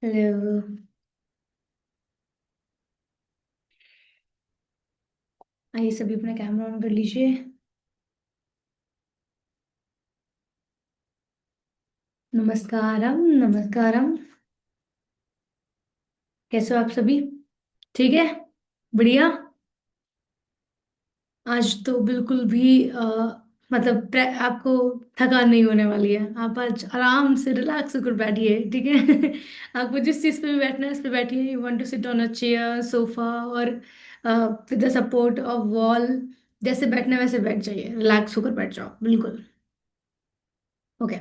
Hello. आइए सभी अपना कैमरा ऑन कर लीजिए। नमस्कारम नमस्कारम। कैसे हो आप सभी? ठीक है। बढ़िया। आज तो बिल्कुल भी मतलब आपको थकान नहीं होने वाली है। आप आज आराम से रिलैक्स होकर बैठिए, ठीक है। आपको जिस चीज पे भी बैठना है उस पे बैठिए। You want to sit on a chair, sofa और with the support of wall. जैसे बैठना है वैसे बैठ जाइए, रिलैक्स होकर बैठ जाओ बिल्कुल। ओके।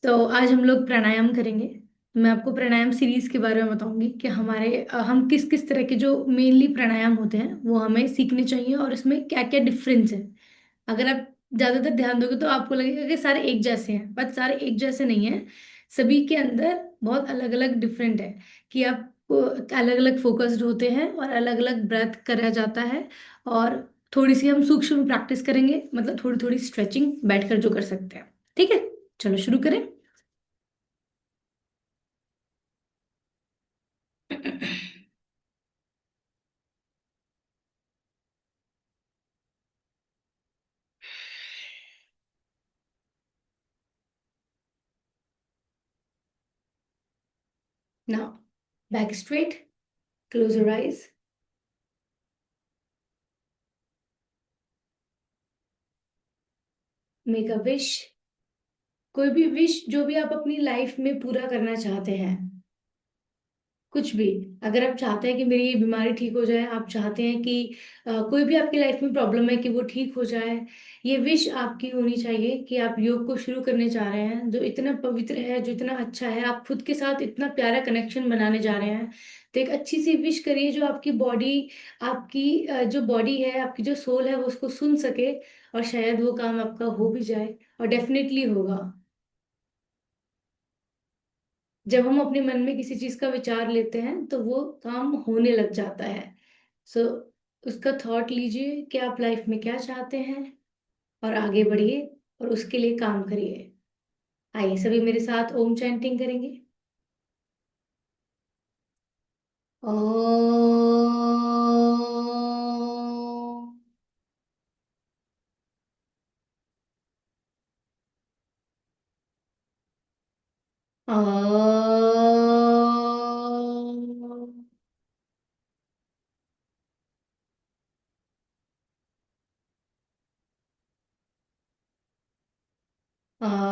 तो आज हम लोग प्राणायाम करेंगे। मैं आपको प्राणायाम सीरीज के बारे में बताऊंगी कि हम किस किस तरह के जो मेनली प्राणायाम होते हैं वो हमें सीखने चाहिए और इसमें क्या क्या डिफरेंस है। अगर आप ज्यादातर ध्यान दोगे तो आपको लगेगा कि सारे एक जैसे हैं, बट सारे एक जैसे नहीं हैं। सभी के अंदर बहुत अलग अलग डिफरेंट है कि आपको अलग अलग फोकस्ड होते हैं और अलग अलग ब्रेथ करा जाता है। और थोड़ी सी हम सूक्ष्म प्रैक्टिस करेंगे, मतलब थोड़ी थोड़ी स्ट्रेचिंग बैठकर जो कर सकते हैं। ठीक है, चलो शुरू करें। Now, back straight, close your eyes, make a wish। कोई भी विश जो भी आप अपनी लाइफ में पूरा करना चाहते हैं, कुछ भी। अगर आप चाहते हैं कि मेरी ये बीमारी ठीक हो जाए, आप चाहते हैं कि कोई भी आपकी लाइफ में प्रॉब्लम है कि वो ठीक हो जाए, ये विश आपकी होनी चाहिए कि आप योग को शुरू करने जा रहे हैं जो इतना पवित्र है, जो इतना अच्छा है। आप खुद के साथ इतना प्यारा कनेक्शन बनाने जा रहे हैं। तो एक अच्छी सी विश करिए जो आपकी बॉडी, आपकी जो बॉडी है, आपकी जो सोल है वो उसको सुन सके। और शायद वो काम आपका हो भी जाए, और डेफिनेटली होगा। जब हम अपने मन में किसी चीज का विचार लेते हैं तो वो काम होने लग जाता है। सो उसका थॉट लीजिए कि आप लाइफ में क्या चाहते हैं और आगे बढ़िए और उसके लिए काम करिए। आइए सभी मेरे साथ ओम चैंटिंग करेंगे। ओम। ओम। ओम।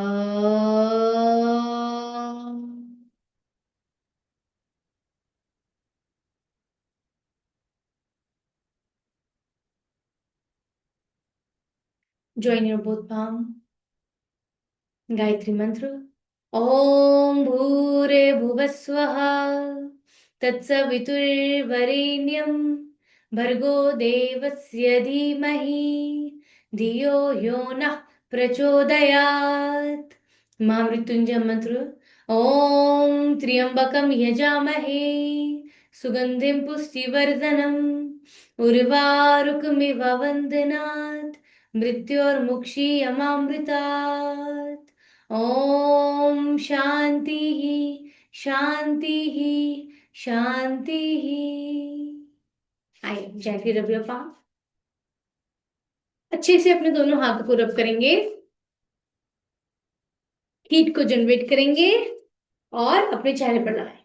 Join your both palm. Gayatri मंत्र। ओम भूरे भुवस्वः तत्सवितुर्वरेण्यं भर्गो देवस्य धीमहि धियो यो नः प्रचोदयात्। महामृत्युंजय मंत्र। ओम त्र्यंबकं यजामहे सुगंधिं पुष्टिवर्धनम् उर्वारुकमिव वन्दनात् मृत्योर्मुक्षीयमामृतात्। ओम शांति ही, शांति ही, शांति ही। आइए जय फिर रब पा। अच्छे से अपने दोनों हाथों को रब करेंगे, हीट को जनरेट करेंगे और अपने चेहरे पर लगाएं।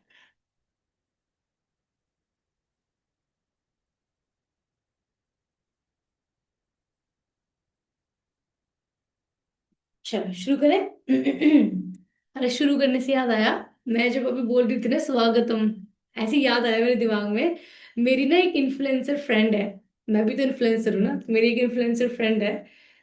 चलो शुरू करें। अरे शुरू करने से याद आया, मैं जब अभी बोल रही थी ना स्वागतम, ऐसे ही याद आया मेरे दिमाग में। मेरी ना एक इन्फ्लुएंसर फ्रेंड है। मैं भी तो इन्फ्लुएंसर हूँ ना, तो मेरी एक इन्फ्लुएंसर फ्रेंड है।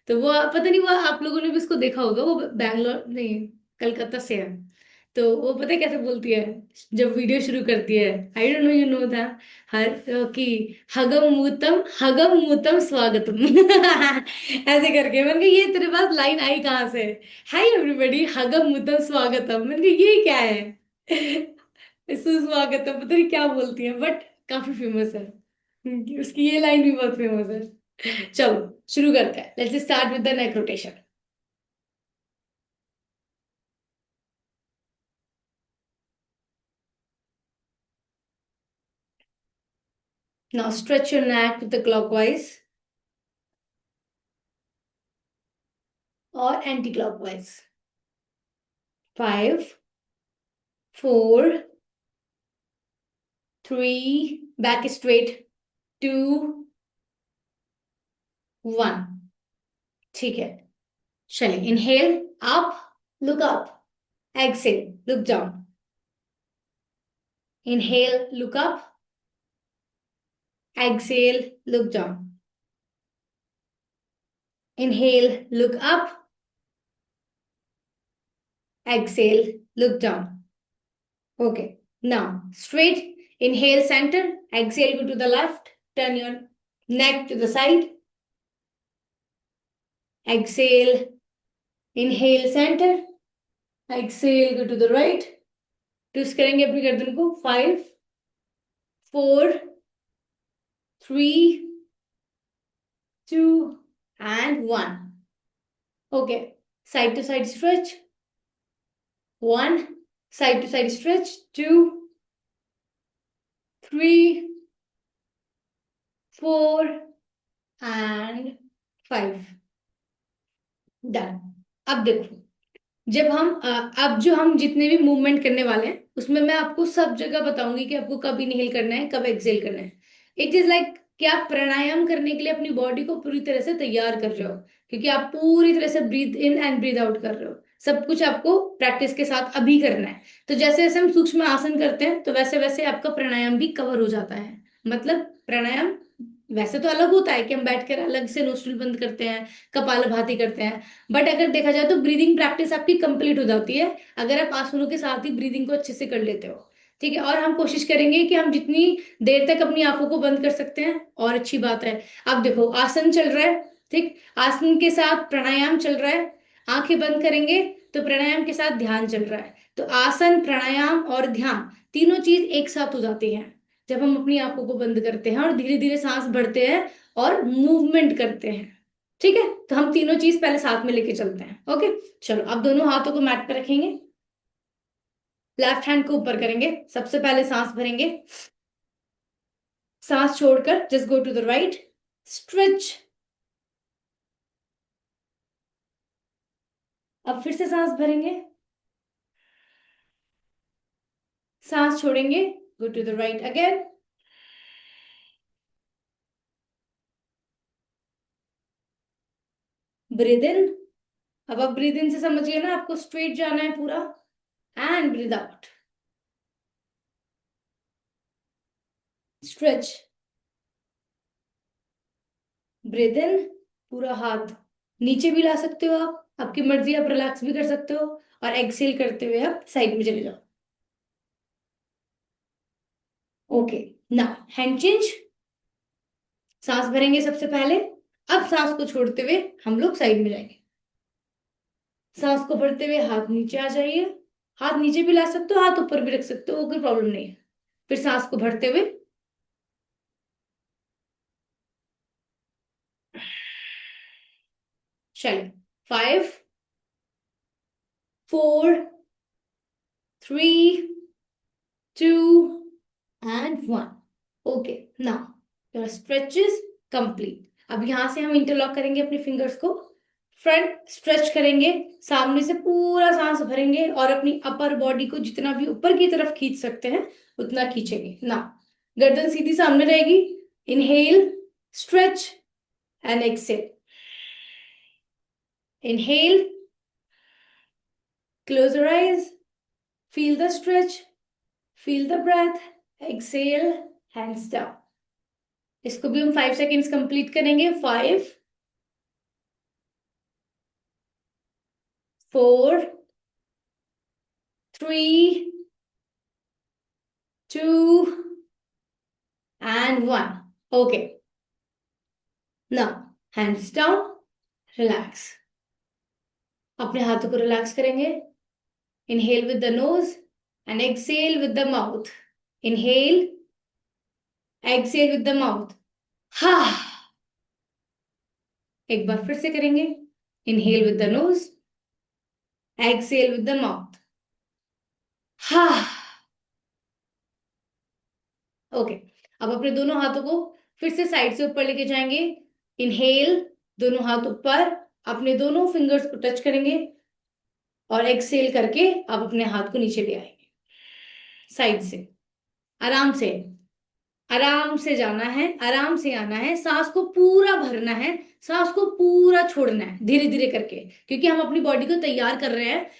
तो वो पता नहीं, वो आप लोगों ने भी उसको देखा होगा, वो बैंगलोर नहीं, कलकत्ता से है। तो वो पता है कैसे बोलती है जब वीडियो शुरू करती है? I don't know, you know that. हर कि हगम मूतम स्वागतम। ऐसे करके मैंने कहा ये तेरे पास लाइन आई कहाँ से? हाय एवरीबॉडी, हगम मूतम स्वागतम। मैंने कहा ये क्या है? सुस्वागतम, पता नहीं क्या बोलती है, बट काफी फेमस है। उसकी ये लाइन भी बहुत फेमस है। चलो शुरू करते हैं, let's start with the neck rotation. Now stretch your neck with the clockwise or anti-clockwise. 5, 4, 3, back straight, 2, 1. ठीक है, चलिए inhale up, look up, exhale, look down. Inhale, look up, exhale, look down. Inhale, look up, exhale, look down. Okay, now straight, inhale center, exhale go to the left, turn your neck to the side, exhale, inhale center, exhale go to the right. Twist करेंगे अपनी गर्दन को. 5, 4, 3, 2 and 1. Okay, side to side stretch. 1, side to side stretch. 2, 3, 4 and 5. Done. अब देखो, जब हम अब जो हम जितने भी मूवमेंट करने वाले हैं उसमें मैं आपको सब जगह बताऊंगी कि आपको कब इनहेल करना है, कब एक्सेल करना है. इट इज लाइक कि आप प्राणायाम करने के लिए अपनी बॉडी को पूरी तरह से तैयार कर रहे हो, क्योंकि आप पूरी तरह से breathe in and breathe out कर रहे हो. सब कुछ आपको प्रैक्टिस के साथ अभी करना है. तो जैसे जैसे हम सूक्ष्म आसन करते हैं तो वैसे वैसे आपका प्राणायाम भी कवर हो जाता है. मतलब प्राणायाम वैसे तो अलग होता है कि हम बैठकर अलग से नोस्ट्रिल बंद करते हैं, कपालभाति करते हैं, बट अगर देखा जाए तो ब्रीदिंग प्रैक्टिस आपकी कंप्लीट हो जाती है अगर आप आसनों के साथ ही ब्रीदिंग को अच्छे से कर लेते हो. ठीक है, और हम कोशिश करेंगे कि हम जितनी देर तक अपनी आंखों को बंद कर सकते हैं और अच्छी बात है. अब देखो आसन चल रहा है, ठीक, आसन के साथ प्राणायाम चल रहा है. आंखें बंद करेंगे तो प्राणायाम के साथ ध्यान चल रहा है. तो आसन, प्राणायाम और ध्यान तीनों चीज एक साथ हो जाती हैं जब हम अपनी आंखों को बंद करते हैं और धीरे धीरे सांस भरते हैं और मूवमेंट करते हैं. ठीक है, तो हम तीनों चीज पहले साथ में लेके चलते हैं. ओके, चलो अब दोनों हाथों को मैट पे रखेंगे, लेफ्ट हैंड को ऊपर करेंगे. सबसे पहले सांस भरेंगे, सांस छोड़कर just go to the right, stretch. अब फिर से सांस भरेंगे, सांस छोड़ेंगे, go to the right again, breathe in. अब आप ब्रीद इन से समझिए ना, आपको स्ट्रेट जाना है पूरा, and breathe out, stretch, breathe in. पूरा हाथ नीचे भी ला सकते हो आप, आपकी मर्जी, आप रिलैक्स भी कर सकते हो. और एक्सेल करते हुए आप साइड में चले जाओ. Okay, now hand change. सांस भरेंगे सबसे पहले, अब सांस को छोड़ते हुए हम लोग साइड में जाएंगे. सांस को भरते हुए हाथ नीचे आ जाइए, हाथ नीचे भी ला सकते हो, हाथ ऊपर भी रख सकते हो, कोई प्रॉब्लम नहीं है. फिर सांस को भरते हुए, चलिए. 5, 4, 3, 2 and 1. Okay, now your stretch is complete. अब यहां से हम इंटरलॉक करेंगे अपने फिंगर्स को, फ्रंट स्ट्रेच करेंगे, सामने से पूरा सांस भरेंगे और अपनी अपर बॉडी को जितना भी ऊपर की तरफ खींच सकते हैं उतना खींचेंगे. ना, गर्दन सीधी सामने रहेगी. Inhale, stretch and exhale. Inhale, close your eyes, feel the stretch, feel the breath, exhale, hands down. इसको भी हम 5 सेकेंड्स कंप्लीट करेंगे. 5, 4, 3, 2 and 1. Okay, now hands down, relax. अपने हाथों को रिलैक्स करेंगे. Inhale with the nose and exhale with the mouth. Inhale, exhale with the mouth. हा. एक बार फिर से करेंगे. Inhale with the nose, exhale with the mouth. हा. ओके, अब अपने दोनों हाथों को फिर से साइड से ऊपर लेके जाएंगे। इनहेल, दोनों हाथ ऊपर, अपने दोनों फिंगर्स को टच करेंगे और एक्सहेल करके आप अपने हाथ को नीचे ले आएंगे साइड से। आराम से, आराम से जाना है, आराम से आना है, सांस को पूरा भरना है, सांस को पूरा छोड़ना है धीरे धीरे करके, क्योंकि हम अपनी बॉडी को तैयार कर रहे हैं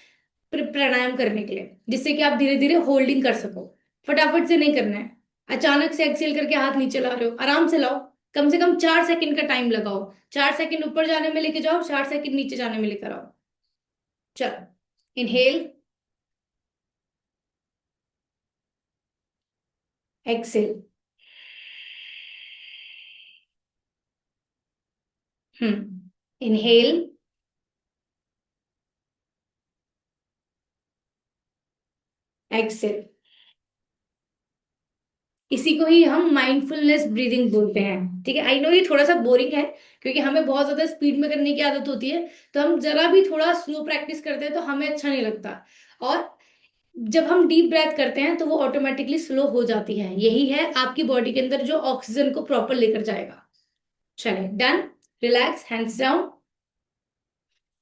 प्राणायाम करने के लिए, जिससे कि आप धीरे धीरे होल्डिंग कर सको। फटाफट से नहीं करना है, अचानक से एक्सेल करके हाथ नीचे ला रहे हो, आराम से लाओ। कम से कम 4 सेकंड का टाइम लगाओ, 4 सेकंड ऊपर जाने में लेके जाओ, 4 सेकंड नीचे जाने में लेकर आओ। चलो, इनहेल, एक्सेल। Inhale, Excel. इसी को ही हम माइंडफुलनेस ब्रीदिंग बोलते हैं। ठीक है, आई नो ये थोड़ा सा बोरिंग है, क्योंकि हमें बहुत ज्यादा स्पीड में करने की आदत होती है, तो हम जरा भी थोड़ा स्लो प्रैक्टिस करते हैं तो हमें अच्छा नहीं लगता। और जब हम डीप ब्रेथ करते हैं तो वो ऑटोमेटिकली स्लो हो जाती है। यही है आपकी बॉडी के अंदर जो ऑक्सीजन को प्रॉपर लेकर जाएगा। चले, done. Relax, hands down,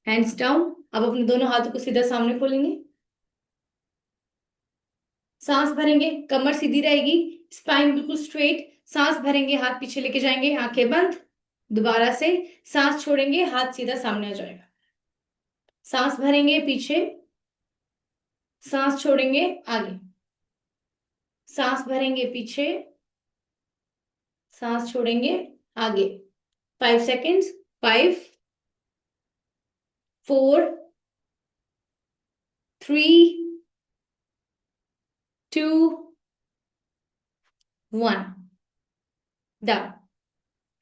hands down. अब अपने दोनों हाथों को सीधा सामने खोलेंगे, सांस भरेंगे, कमर सीधी रहेगी, स्पाइन बिल्कुल स्ट्रेट। सांस भरेंगे, हाथ पीछे लेके जाएंगे, आंखें बंद। दोबारा से सांस छोड़ेंगे, हाथ सीधा सामने आ जाएगा। सांस भरेंगे पीछे, सांस छोड़ेंगे आगे, सांस भरेंगे पीछे, सांस छोड़ेंगे आगे। 5 सेकेंड्स। 5, 4, 3, 2, 1। डन।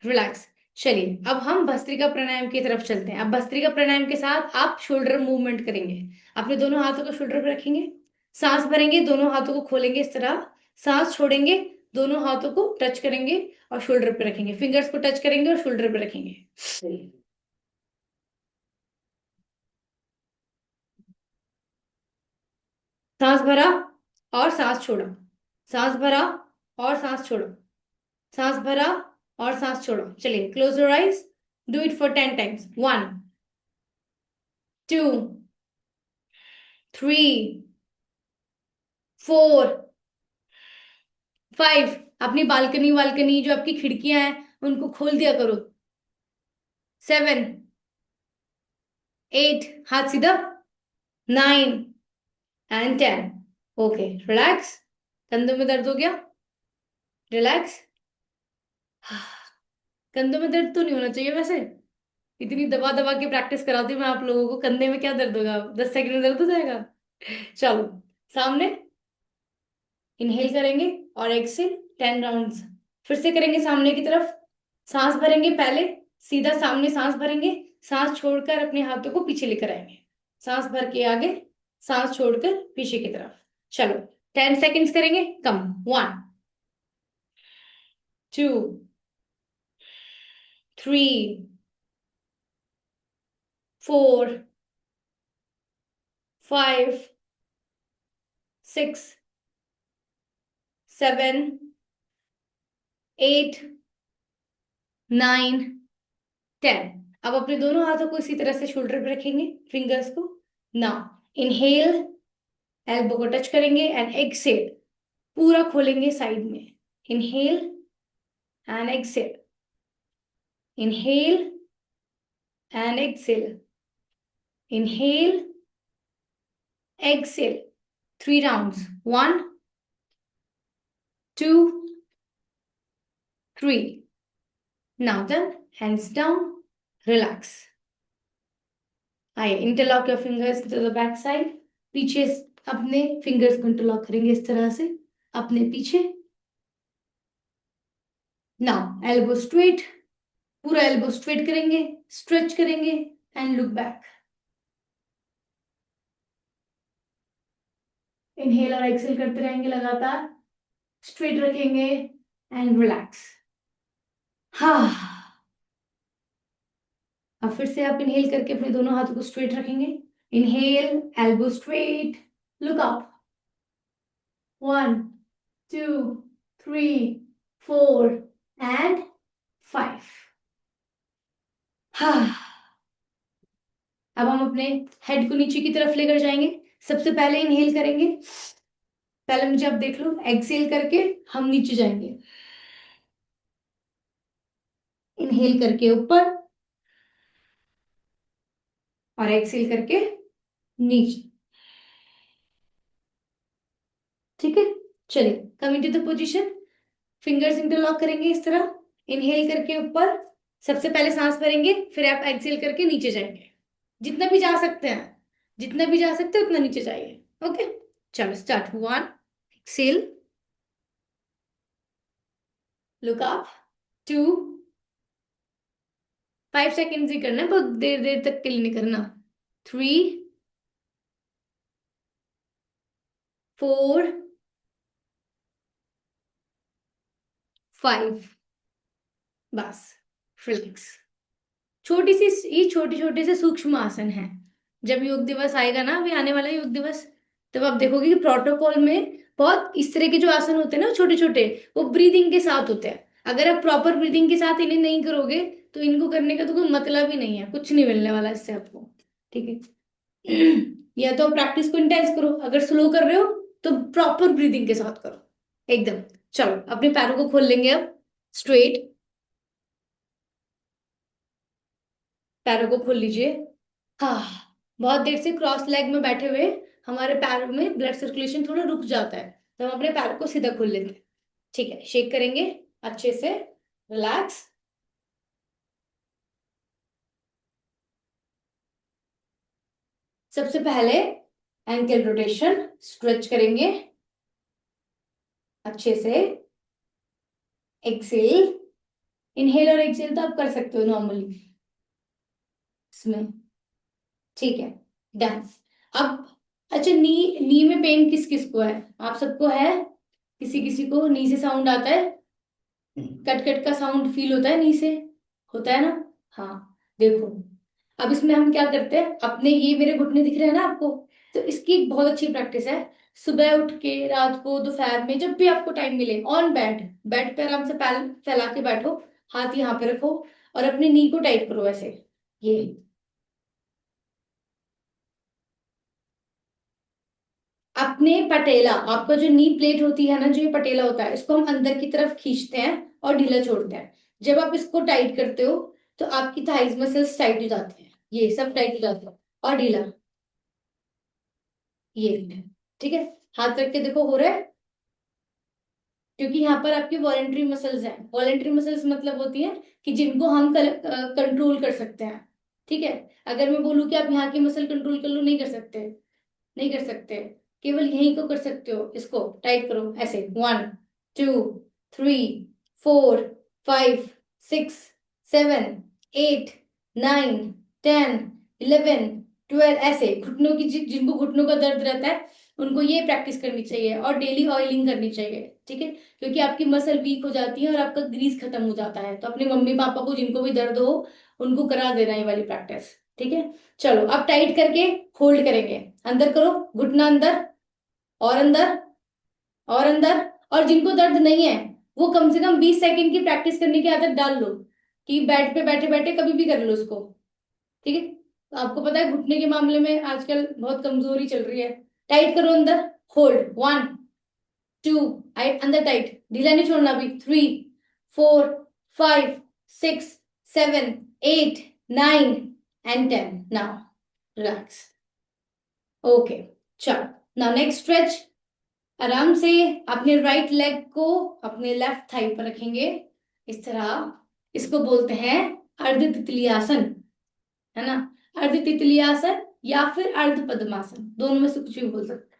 रिलैक्स। चलिए, अब हम भस्त्रिका प्राणायाम की तरफ चलते हैं। अब भस्त्रिका प्राणायाम के साथ आप शोल्डर मूवमेंट करेंगे। अपने दोनों हाथों को शोल्डर पर रखेंगे, सांस भरेंगे, दोनों हाथों को खोलेंगे इस तरह, सांस छोड़ेंगे, दोनों हाथों को टच करेंगे और शोल्डर पे रखेंगे, फिंगर्स को टच करेंगे और शोल्डर पे रखेंगे। सांस भरा और सांस छोड़ा, सांस भरा और सांस छोड़ा, सांस भरा और सांस छोड़ो। चलिए, close your eyes, do it for 10 times. 1, 2, 3, 4, 5। अपनी बालकनी वालकनी जो आपकी खिड़कियां हैं उनको खोल दिया करो। 7, 8, हाथ सीधा। 9 एंड 10। Okay, relax. कंधों में दर्द हो गया? रिलैक्स। कंधों में दर्द तो नहीं होना चाहिए वैसे, इतनी दबा दबा के प्रैक्टिस कराती हूँ मैं आप लोगों को, कंधे में क्या दर्द होगा, 10 सेकंड में दर्द हो जाएगा। चलो, सामने इनहेल करेंगे और एक्सेल 10 राउंड्स। फिर से करेंगे सामने की तरफ, सांस भरेंगे पहले, सीधा सामने सांस भरेंगे, सांस छोड़कर अपने हाथों को पीछे लेकर आएंगे, सांस भर के आगे, सांस छोड़कर पीछे की तरफ। चलो, 10 सेकेंड्स करेंगे, कम। 1, 2, 3, 4, 5, 6, 7, 8, 9, 10। अब अपने दोनों हाथों को इसी तरह से शोल्डर पे रखेंगे, फिंगर्स को। नाउ इनहेल, एल्बो को टच करेंगे एंड एक्सेल, पूरा खोलेंगे साइड में। Inhale and exhale, inhale and exhale, inhale, exhale. 3 rounds. 1, 2, 3। Now done, hands down, relax. आइए, interlock your fingers to the back side. पीछे अपने फिंगर्स को इंटरलॉक करेंगे इस तरह से, अपने पीछे। नाउ एल्बो स्ट्रेट, पूरा एल्बो स्ट्रेट करेंगे, स्ट्रेच करेंगे एंड लुक बैक। इनहेल और एक्सेल करते रहेंगे लगातार, स्ट्रेट रखेंगे एंड रिलैक्स। हाँ, अब फिर से आप इनहेल करके अपने दोनों हाथों को स्ट्रेट रखेंगे। Inhale, elbow straight, look up. 1, 2, 3 4 and 5। हाँ, अब हम अपने हेड को नीचे की तरफ लेकर जाएंगे। सबसे पहले इनहेल करेंगे। पहले मुझे आप देख लो, एक्सेल करके हम नीचे जाएंगे। इनहेल करके ऊपर और एक्सेल करके नीचे। ठीक है, चलिए come into the position. Fingers interlock करेंगे इस तरह। इनहेल करके ऊपर, सबसे पहले सांस भरेंगे, फिर आप एक्सेल करके नीचे जाएंगे। जितना भी जा सकते हैं, जितना भी जा सकते हैं उतना नीचे जाइए। ओके, चलो start. 1, exhale, look up. 2, 5 seconds ही करना है, बहुत देर देर तक के लिए नहीं करना। 3, 4, 5, बस, रिलैक्स। छोटी सी, ये छोटे छोटे से सूक्ष्म आसन है। जब योग दिवस आएगा ना, अभी आने वाला योग दिवस, तब आप देखोगे कि प्रोटोकॉल में बहुत इस तरह के जो आसन होते हैं ना छोटे छोटे, वो ब्रीदिंग के साथ होते हैं। अगर आप प्रॉपर ब्रीदिंग के साथ इन्हें नहीं करोगे तो इनको करने का तो कोई मतलब ही नहीं है, कुछ नहीं मिलने वाला इससे आपको। ठीक है। या तो प्रैक्टिस को इंटेंस करो, अगर स्लो कर रहे हो तो प्रॉपर ब्रीदिंग के साथ करो एकदम। चलो अपने पैरों को खोल लेंगे अब, स्ट्रेट। पैरों को खोल लीजिए। हाँ, बहुत देर से क्रॉस लेग में बैठे हुए हमारे पैरों में ब्लड सर्कुलेशन थोड़ा रुक जाता है, तो हम अपने पैरों को सीधा खोल लेते हैं। ठीक है, शेक करेंगे अच्छे से, रिलैक्स। सबसे पहले एंकल रोटेशन, स्ट्रेच करेंगे अच्छे से। एक्सेल, इनहेल और एक्सेल तो आप कर सकते हो नॉर्मली इसमें। ठीक है, डन। अब अच्छा, नी नी में पेन किस किस को है? आप सबको है, किसी किसी को नी से साउंड आता है, कट कट का साउंड फील होता है नी से, होता है ना? हाँ, देखो अब इसमें हम क्या करते हैं, अपने ये मेरे घुटने दिख रहे हैं ना आपको, तो इसकी एक बहुत अच्छी प्रैक्टिस है। सुबह उठ के, रात को, दोपहर में, जब भी आपको टाइम मिले, ऑन बेड, बेड पे आराम से पैर फैला के बैठो, हाथ यहाँ पे रखो और अपने नी को टाइट करो ऐसे। ये अपने पटेला, आपका जो नी प्लेट होती है ना, जो ये पटेला होता है, इसको हम अंदर की तरफ खींचते हैं और ढीला छोड़ते हैं। जब आप इसको टाइट करते हो तो आपकी थाइज मसल्स टाइट हो जाते हैं, ये सब टाइट हो जाते हैं। और ढीला, ये ठीक है। हाथ रख के देखो हो रहा है, क्योंकि यहाँ पर आपकी वॉलेंट्री मसल्स हैं। वॉलेंट्री मसल्स मतलब होती हैं कि जिनको हम कंट्रोल कर सकते हैं। ठीक है, अगर मैं बोलूँ कि आप यहाँ की मसल कंट्रोल कर लो, नहीं कर सकते, नहीं कर सकते। केवल यहीं को कर सकते हो, इसको टाइट करो ऐसे। 1, 2, 3, 4, 5, 6, 7, 8, 9, 10, 11, 12, ऐसे घुटनों की जिनको घुटनों का दर्द रहता है उनको ये प्रैक्टिस करनी चाहिए और डेली ऑयलिंग करनी चाहिए। ठीक है, क्योंकि आपकी मसल वीक हो जाती है और आपका ग्रीस खत्म हो जाता है, तो अपने मम्मी पापा को जिनको भी दर्द हो उनको करा देना ये वाली प्रैक्टिस। ठीक है, चलो अब टाइट करके होल्ड करेंगे। अंदर करो, घुटना अंदर, और अंदर, और अंदर। और जिनको दर्द नहीं है वो कम से कम 20 सेकंड की प्रैक्टिस करने की आदत डाल लो, कि बेड पे बैठे बैठे कभी भी कर लो उसको। ठीक है, तो आपको पता है घुटने के मामले में आजकल बहुत कमजोरी चल रही है। टाइट करो अंदर, होल्ड। 1, 2, आई अंदर टाइट, ढीला नहीं छोड़ना अभी। 3, 4, 5, 6, 7, 8, 9 एंड 10। Now relax. ओके, चलो नाउ नेक्स्ट स्ट्रेच। आराम से अपने राइट लेग को अपने लेफ्ट थाई पर रखेंगे इस तरह। इसको बोलते हैं अर्ध तितलियासन, है ना? अर्ध तितलियासन या फिर अर्ध पद्मासन, दोनों में से कुछ भी बोल सकते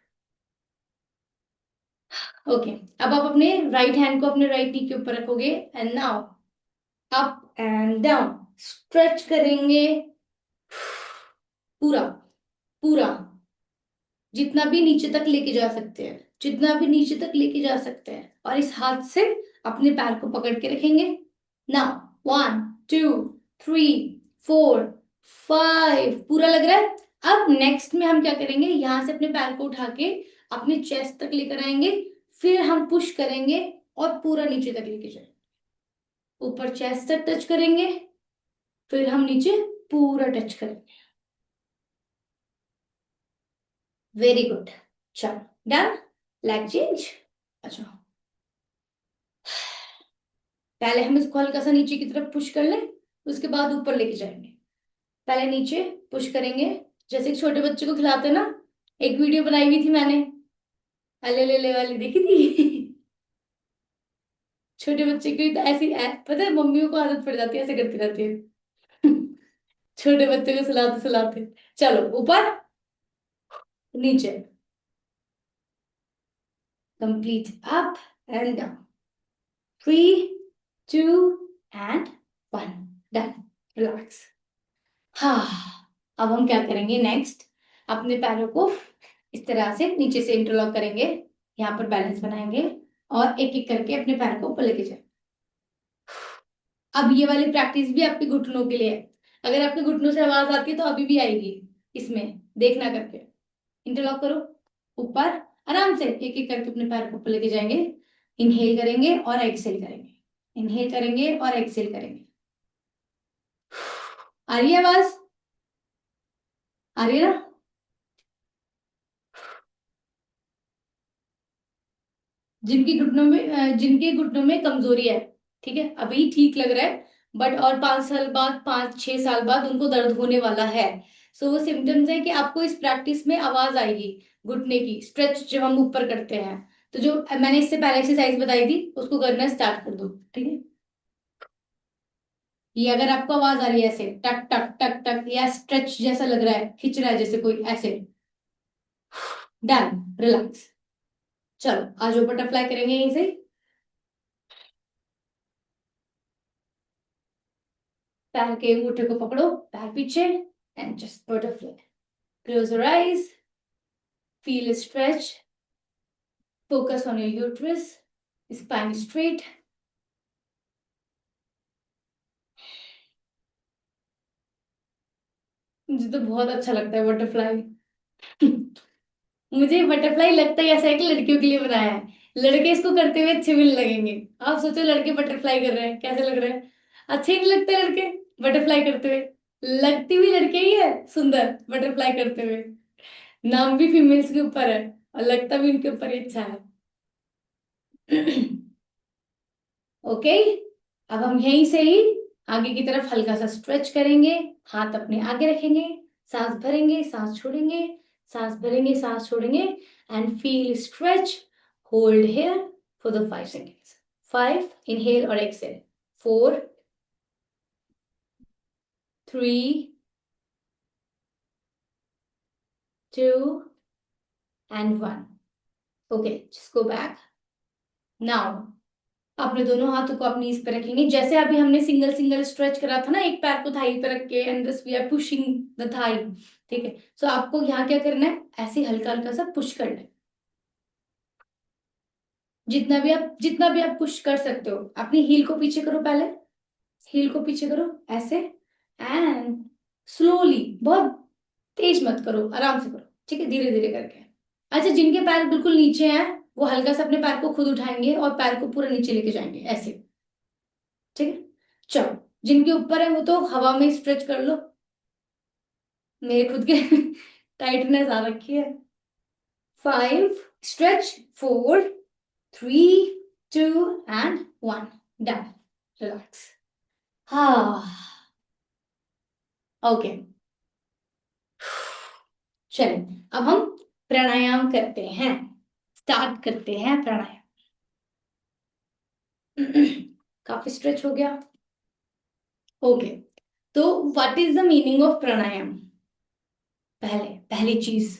हैं। ओके, अब आप अपने राइट हैंड को अपने राइट नी के ऊपर रखोगे and now up and down stretch करेंगे पूरा, पूरा, जितना भी नीचे तक लेके जा सकते हैं, जितना भी नीचे तक लेके जा सकते हैं। और इस हाथ से अपने पैर को पकड़ के रखेंगे। नाउ 1, 2, 3, 4, 5, पूरा लग रहा है? अब नेक्स्ट में हम क्या करेंगे, यहां से अपने पैर को उठा के अपने चेस्ट तक लेकर आएंगे, फिर हम पुश करेंगे और पूरा नीचे तक लेके जाएंगे। ऊपर चेस्ट तक टच करेंगे, फिर हम नीचे पूरा टच करेंगे। Very good. चलो डन। Leg change. अच्छा, पहले हम इसको हल्का सा नीचे की तरफ पुश कर लें, उसके बाद ऊपर लेके जाएंगे। पहले नीचे पुश करेंगे, जैसे एक छोटे बच्चे को खिलाते हैं ना। एक वीडियो बनाई हुई थी मैंने, अले ले ले वाली, देखी थी? छोटे बच्चे की तो ऐसी पता है, मम्मियों को आदत पड़ जाती है, ऐसे करती रहती है। छोटे बच्चे को सुलाते सुलाते। चलो ऊपर नीचे, complete up and down. 3, 2 and 1। Done. Relax. हाँ, अब हम क्या करेंगे नेक्स्ट, अपने पैरों को इस तरह से नीचे से इंटरलॉक करेंगे, यहाँ पर बैलेंस बनाएंगे और एक एक करके अपने पैर को ऊपर लेके जाए। अब ये वाली प्रैक्टिस भी आपके घुटनों के लिए है। अगर आपके घुटनों से आवाज आती है तो अभी भी आएगी, इसमें देखना करके। इंटरलॉक करो, ऊपर आराम से एक एक करके अपने पैर को ऊपर लेके जाएंगे। इनहेल करेंगे और एक्सेल करेंगे, इनहेल करेंगे और एक्सेल करेंगे। आ रही है आवाज? आ रही है ना? जिनके घुटनों में कमजोरी है, ठीक है, अभी ठीक लग रहा है, बट और 5 साल बाद, 5-6 साल बाद उनको दर्द होने वाला है। सो वो सिम्टम्स है कि आपको इस प्रैक्टिस में आवाज आएगी घुटने की, स्ट्रेच जब हम ऊपर करते हैं। तो जो मैंने इससे पहले एक्सरसाइज बताई थी उसको करना स्टार्ट कर दो, ठीक है। ये अगर आपको आवाज आ रही है ऐसे टक टक टक टक, या स्ट्रेच जैसा लग रहा है, खिंच रहा है जैसे कोई ऐसे, डन। रिलैक्स। चलो आज बटरफ्लाई करेंगे यहीं से। पैर के अंगूठे को पकड़ो, पैर पीछे, and just butterfly. Close your eyes, feel stretch, focus on your uterus, spine straight. मुझे तो बहुत अच्छा लगता है बटरफ्लाई। मुझे बटरफ्लाई लगता ही ऐसा है कि लड़कियों के लिए बनाया है। लड़के इसको करते हुए अच्छे भी नहीं लगेंगे। आप सोचो लड़के बटरफ्लाई कर रहे हैं, कैसे लग रहे हैं? अच्छे ही नहीं लगते लड़के बटरफ्लाई करते हुए। लगती भी लड़के ही है सुंदर बटरफ्लाई करते हुए। नाम भी फीमेल्स के ऊपर है और लगता भी उनके ऊपर ही अच्छा है। ओके, अब हम यहीं से ही आगे की तरफ हल्का सा स्ट्रेच करेंगे। हाथ अपने आगे रखेंगे, सांस भरेंगे, सांस छोड़ेंगे, सांस भरेंगे, सांस छोड़ेंगे, and feel stretch. Hold here for the 5 seconds. 5, inhale और exhale. 4, 3, 2 and 1। Okay, just go back. Now अपने दोनों हाथों को अपनी इस पे रखेंगे, जैसे अभी हमने सिंगल सिंगल स्ट्रेच करा था ना, एक पैर को थाई पे रख के, and this we are pushing the thigh. ठीक है, सो आपको यहाँ क्या करना है, ऐसे हल्का हल्का सा पुश करना है। जितना भी आप पुश कर सकते हो। अपनी हील को पीछे करो पहले, हील को पीछे करो ऐसे, एंड स्लोली, बहुत तेज मत करो, आराम से करो, ठीक है, धीरे धीरे करके। अच्छा, जिनके पैर बिल्कुल नीचे हैं वो हल्का सा अपने पैर को खुद उठाएंगे और पैर को पूरा नीचे लेके जाएंगे ऐसे, ठीक है। चलो, जिनके ऊपर है वो तो हवा में स्ट्रेच कर लो। मेरे खुद के टाइटनेस आ रखी है। 5, स्ट्रेच। 4, 3, 2 एंड 1। डन। रिलैक्स। हाँ, ओके। चलिए अब हम प्राणायाम करते हैं, स्टार्ट करते हैं प्राणायाम। काफी स्ट्रेच हो गया। ओके, तो what is the meaning of pranayama? पहली चीज,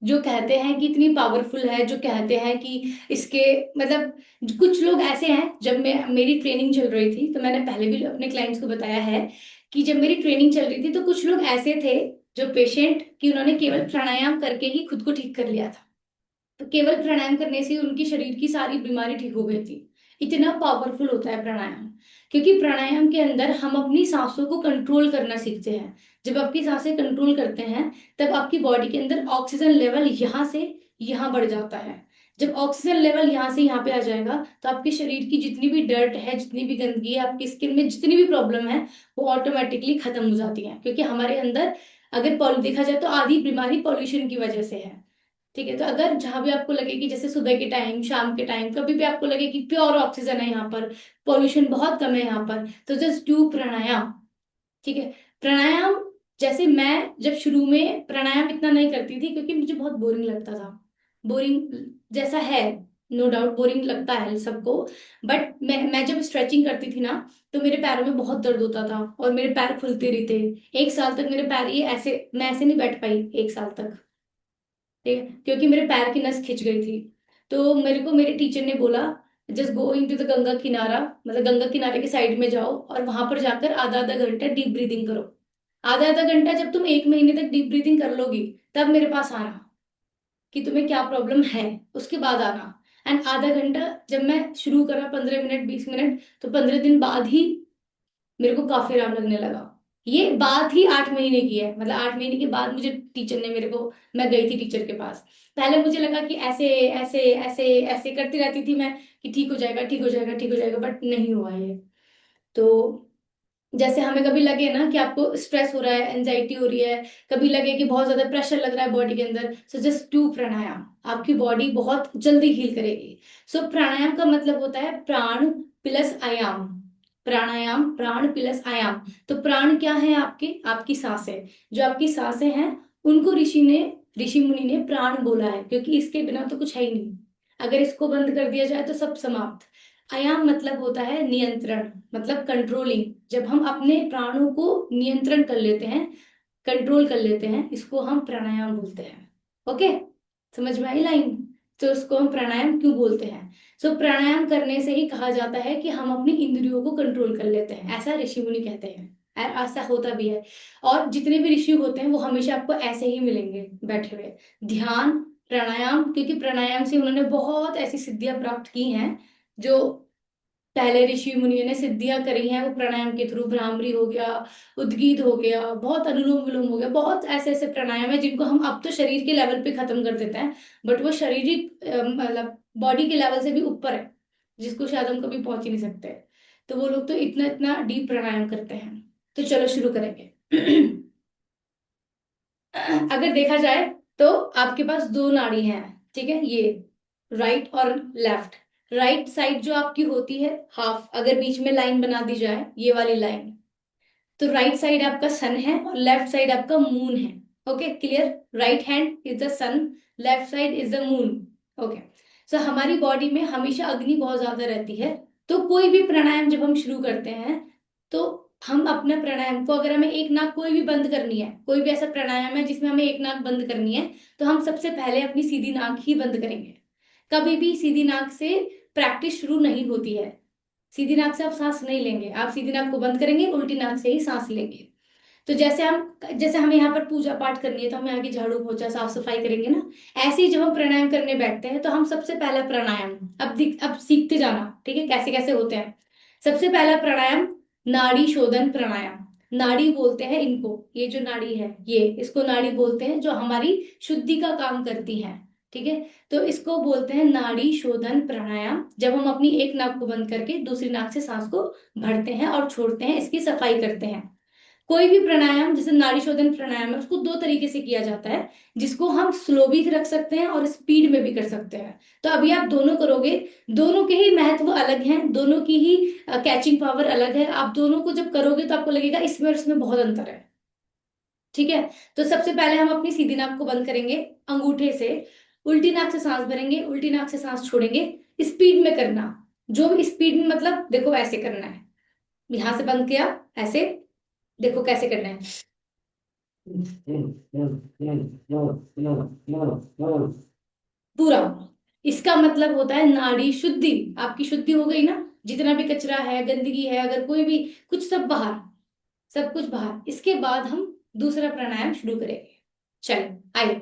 जो कहते हैं कि इतनी पावरफुल है, जो कहते हैं कि इसके मतलब, कुछ लोग ऐसे हैं, जब मैं मेरी ट्रेनिंग चल रही थी तो मैंने पहले भी अपने क्लाइंट्स को बताया है कि जब मेरी ट्रेनिंग चल रही थी तो कुछ लोग ऐसे थे जो पेशेंट कि उन्होंने केवल प्राणायाम करके ही खुद को ठीक कर लिया था। तो केवल प्राणायाम करने से उनकी शरीर की सारी बीमारी ठीक हो गई थी। इतना पावरफुल होता है प्राणायाम, क्योंकि प्राणायाम के अंदर हम अपनी सांसों को कंट्रोल करना सीखते हैं। जब आपकी सांसें कंट्रोल करते हैं तब आपकी बॉडी के अंदर ऑक्सीजन लेवल यहाँ से यहाँ बढ़ जाता है। जब ऑक्सीजन लेवल यहाँ से यहाँ पे आ जाएगा तो आपके शरीर की जितनी भी डर्ट है, जितनी भी गंदगी है, आपकी स्किन में जितनी भी प्रॉब्लम है, वो ऑटोमेटिकली खत्म हो जाती है। क्योंकि हमारे अंदर अगर देखा जाए तो आधी बीमारी पॉल्यूशन की वजह से है। ठीक है, तो अगर जहां भी आपको लगे कि जैसे सुबह के टाइम, शाम के टाइम, कभी भी आपको लगे कि प्योर ऑक्सीजन है यहाँ पर, पॉल्यूशन बहुत कम है यहाँ पर, तो जस्ट डू प्राणायाम। ठीक है, प्राणायाम, जैसे मैं जब शुरू में प्राणायाम इतना नहीं करती थी क्योंकि मुझे बहुत बोरिंग लगता था। बोरिंग जैसा है, नो डाउट बोरिंग लगता है सबको। बट मैं जब स्ट्रेचिंग करती थी ना, तो मेरे पैरों में बहुत दर्द होता था और मेरे पैर खुलते रहते। 1 साल तक मेरे पैर ये ऐसे, मैं ऐसे नहीं बैठ पाई 1 साल तक। ठीक है, क्योंकि मेरे पैर की नस खिंच गई थी। तो मेरे को मेरे टीचर ने बोला, just go into the Ganga किनारा, मतलब गंगा किनारे के साइड में जाओ और वहां पर जाकर आधा आधा घंटा डीप ब्रीदिंग करो। आधा आधा घंटा, जब तुम 1 महीने तक डीप ब्रीदिंग कर लोगी, तब मेरे पास आना कि तुम्हें क्या प्रॉब्लम है, उसके बाद आना। एंड आधा घंटा जब मैं शुरू करा, 15 मिनट 20 मिनट, तो 15 दिन बाद ही मेरे को काफी आराम लगने लगा। ये बात ही 8 महीने की है, मतलब 8 महीने के बाद मुझे टीचर ने मेरे को, मैं गई थी टीचर के पास। पहले मुझे लगा कि ऐसे ऐसे ऐसे ऐसे करती रहती थी मैं, कि ठीक हो जाएगा, ठीक हो जाएगा, ठीक हो जाएगा, बट नहीं हुआ ये। तो जैसे हमें कभी लगे ना कि आपको स्ट्रेस हो रहा है, एंजाइटी हो रही है, कभी लगे कि बहुत ज्यादा प्रेशर लग रहा है बॉडी के अंदर, सो जस्ट डू प्राणायाम, आपकी बॉडी बहुत जल्दी हील करेगी। सो प्राणायाम का मतलब होता है प्राण प्लस आयाम। प्राणायाम, प्राण प्लस आयाम। तो प्राण क्या है? आपके आपकी सांसें, जो आपकी सांसें हैं, उनको ऋषि मुनि ने प्राण बोला है, क्योंकि इसके बिना तो कुछ है ही नहीं। अगर इसको बंद कर दिया जाए तो सब समाप्त। आयाम मतलब होता है नियंत्रण, मतलब कंट्रोलिंग। जब हम अपने प्राणों को नियंत्रण कर लेते हैं, कंट्रोल कर लेते हैं, इसको हम प्राणायाम बोलते हैं। ओके, समझ में आई लाइन? तो उसको हम प्राणायाम क्यों बोलते हैं? सो प्राणायाम करने से ही कहा जाता है कि हम अपनी इंद्रियों को कंट्रोल कर लेते हैं, ऐसा ऋषि मुनि कहते हैं। ऐसा होता भी है। और जितने भी ऋषि होते हैं वो हमेशा आपको ऐसे ही मिलेंगे बैठे हुए, ध्यान, प्राणायाम, क्योंकि प्राणायाम से उन्होंने बहुत ऐसी सिद्धियां प्राप्त की हैं जो पहले ऋषि मुनियों ने सिद्धियां करी हैं, वो प्राणायाम के थ्रू, भ्रामरी हो गया, उद्गीत हो गया, बहुत अनुलोम विलोम हो गया, बहुत ऐसे ऐसे प्राणायाम है जिनको हम अब तो शरीर के लेवल पे खत्म कर देते हैं, बट वो शारीरिक मतलब बॉडी के लेवल से भी ऊपर है, जिसको शायद हम कभी पहुंच ही नहीं सकते। तो वो लोग तो इतना इतना डीप प्राणायाम करते हैं। तो चलो शुरू करेंगे। अगर देखा जाए तो आपके पास दो नाड़ी हैं, ठीक है, ये राइट और लेफ्ट। राइट साइड जो आपकी होती है हाफ, अगर बीच में लाइन बना दी जाए, ये वाली लाइन, तो राइट साइड आपका सन है और लेफ्ट साइड आपका मून है। Okay, clear? Right hand is the sun, left side is the moon. Okay, so हमारी बॉडी में हमेशा अग्नि बहुत ज्यादा रहती है। तो कोई भी प्राणायाम जब हम शुरू करते हैं, तो हम अपने प्राणायाम को, अगर हमें एक नाक कोई भी बंद करनी है, कोई भी ऐसा प्राणायाम है जिसमें हमें एक नाक बंद करनी है, तो हम सबसे पहले अपनी सीधी नाक ही बंद करेंगे। कभी भी सीधी नाक से प्रैक्टिस शुरू नहीं होती है। सीधी नाक से आप सांस नहीं लेंगे, आप सीधी नाक को बंद करेंगे, उल्टी नाक से ही सांस लेंगे। तो जैसे हमें यहाँ पर पूजा पाठ करनी है तो हमें आगे झाड़ू पोछा साफ सफाई करेंगे ना, ऐसे ही जब हम प्राणायाम करने बैठते हैं तो हम सबसे पहला प्राणायाम, अब सीखते जाना, ठीक है, कैसे कैसे होते हैं। सबसे पहला प्राणायाम, नाड़ी शोधन प्राणायाम। नाड़ी बोलते हैं इनको, ये जो नाड़ी है ये, इसको नाड़ी बोलते हैं, जो हमारी शुद्धि का काम करती है। ठीक है, तो इसको बोलते हैं नाड़ी शोधन प्राणायाम, जब हम अपनी एक नाक को बंद करके दूसरी नाक से सांस को भरते हैं और छोड़ते हैं, इसकी सफाई करते हैं। कोई भी प्राणायाम, जैसे नाड़ी शोधन प्राणायाम है, उसको दो तरीके से किया जाता है, जिसको हम स्लो भी रख सकते हैं और स्पीड में भी कर सकते हैं। तो अभी आप दोनों करोगे, दोनों के ही महत्व अलग हैं, दोनों की ही कैचिंग पावर अलग है। आप दोनों को जब करोगे तो आपको लगेगा इसमें और इसमें बहुत अंतर है। ठीक है, तो सबसे पहले हम अपनी सीधी नाक को बंद करेंगे अंगूठे से, उल्टी नाक से सांस भरेंगे, उल्टी नाक से सांस छोड़ेंगे। स्पीड में करना, जो भी स्पीड में, मतलब देखो ऐसे करना है, यहां से बंद किया, ऐसे, देखो कैसे करना है, पूरा। इसका मतलब होता है नाड़ी शुद्धि, आपकी शुद्धि हो गई ना, जितना भी कचरा है, गंदगी है, अगर कोई भी कुछ, सब बाहर, सब कुछ बाहर। इसके बाद हम दूसरा प्राणायाम शुरू करेंगे। चलो आइए,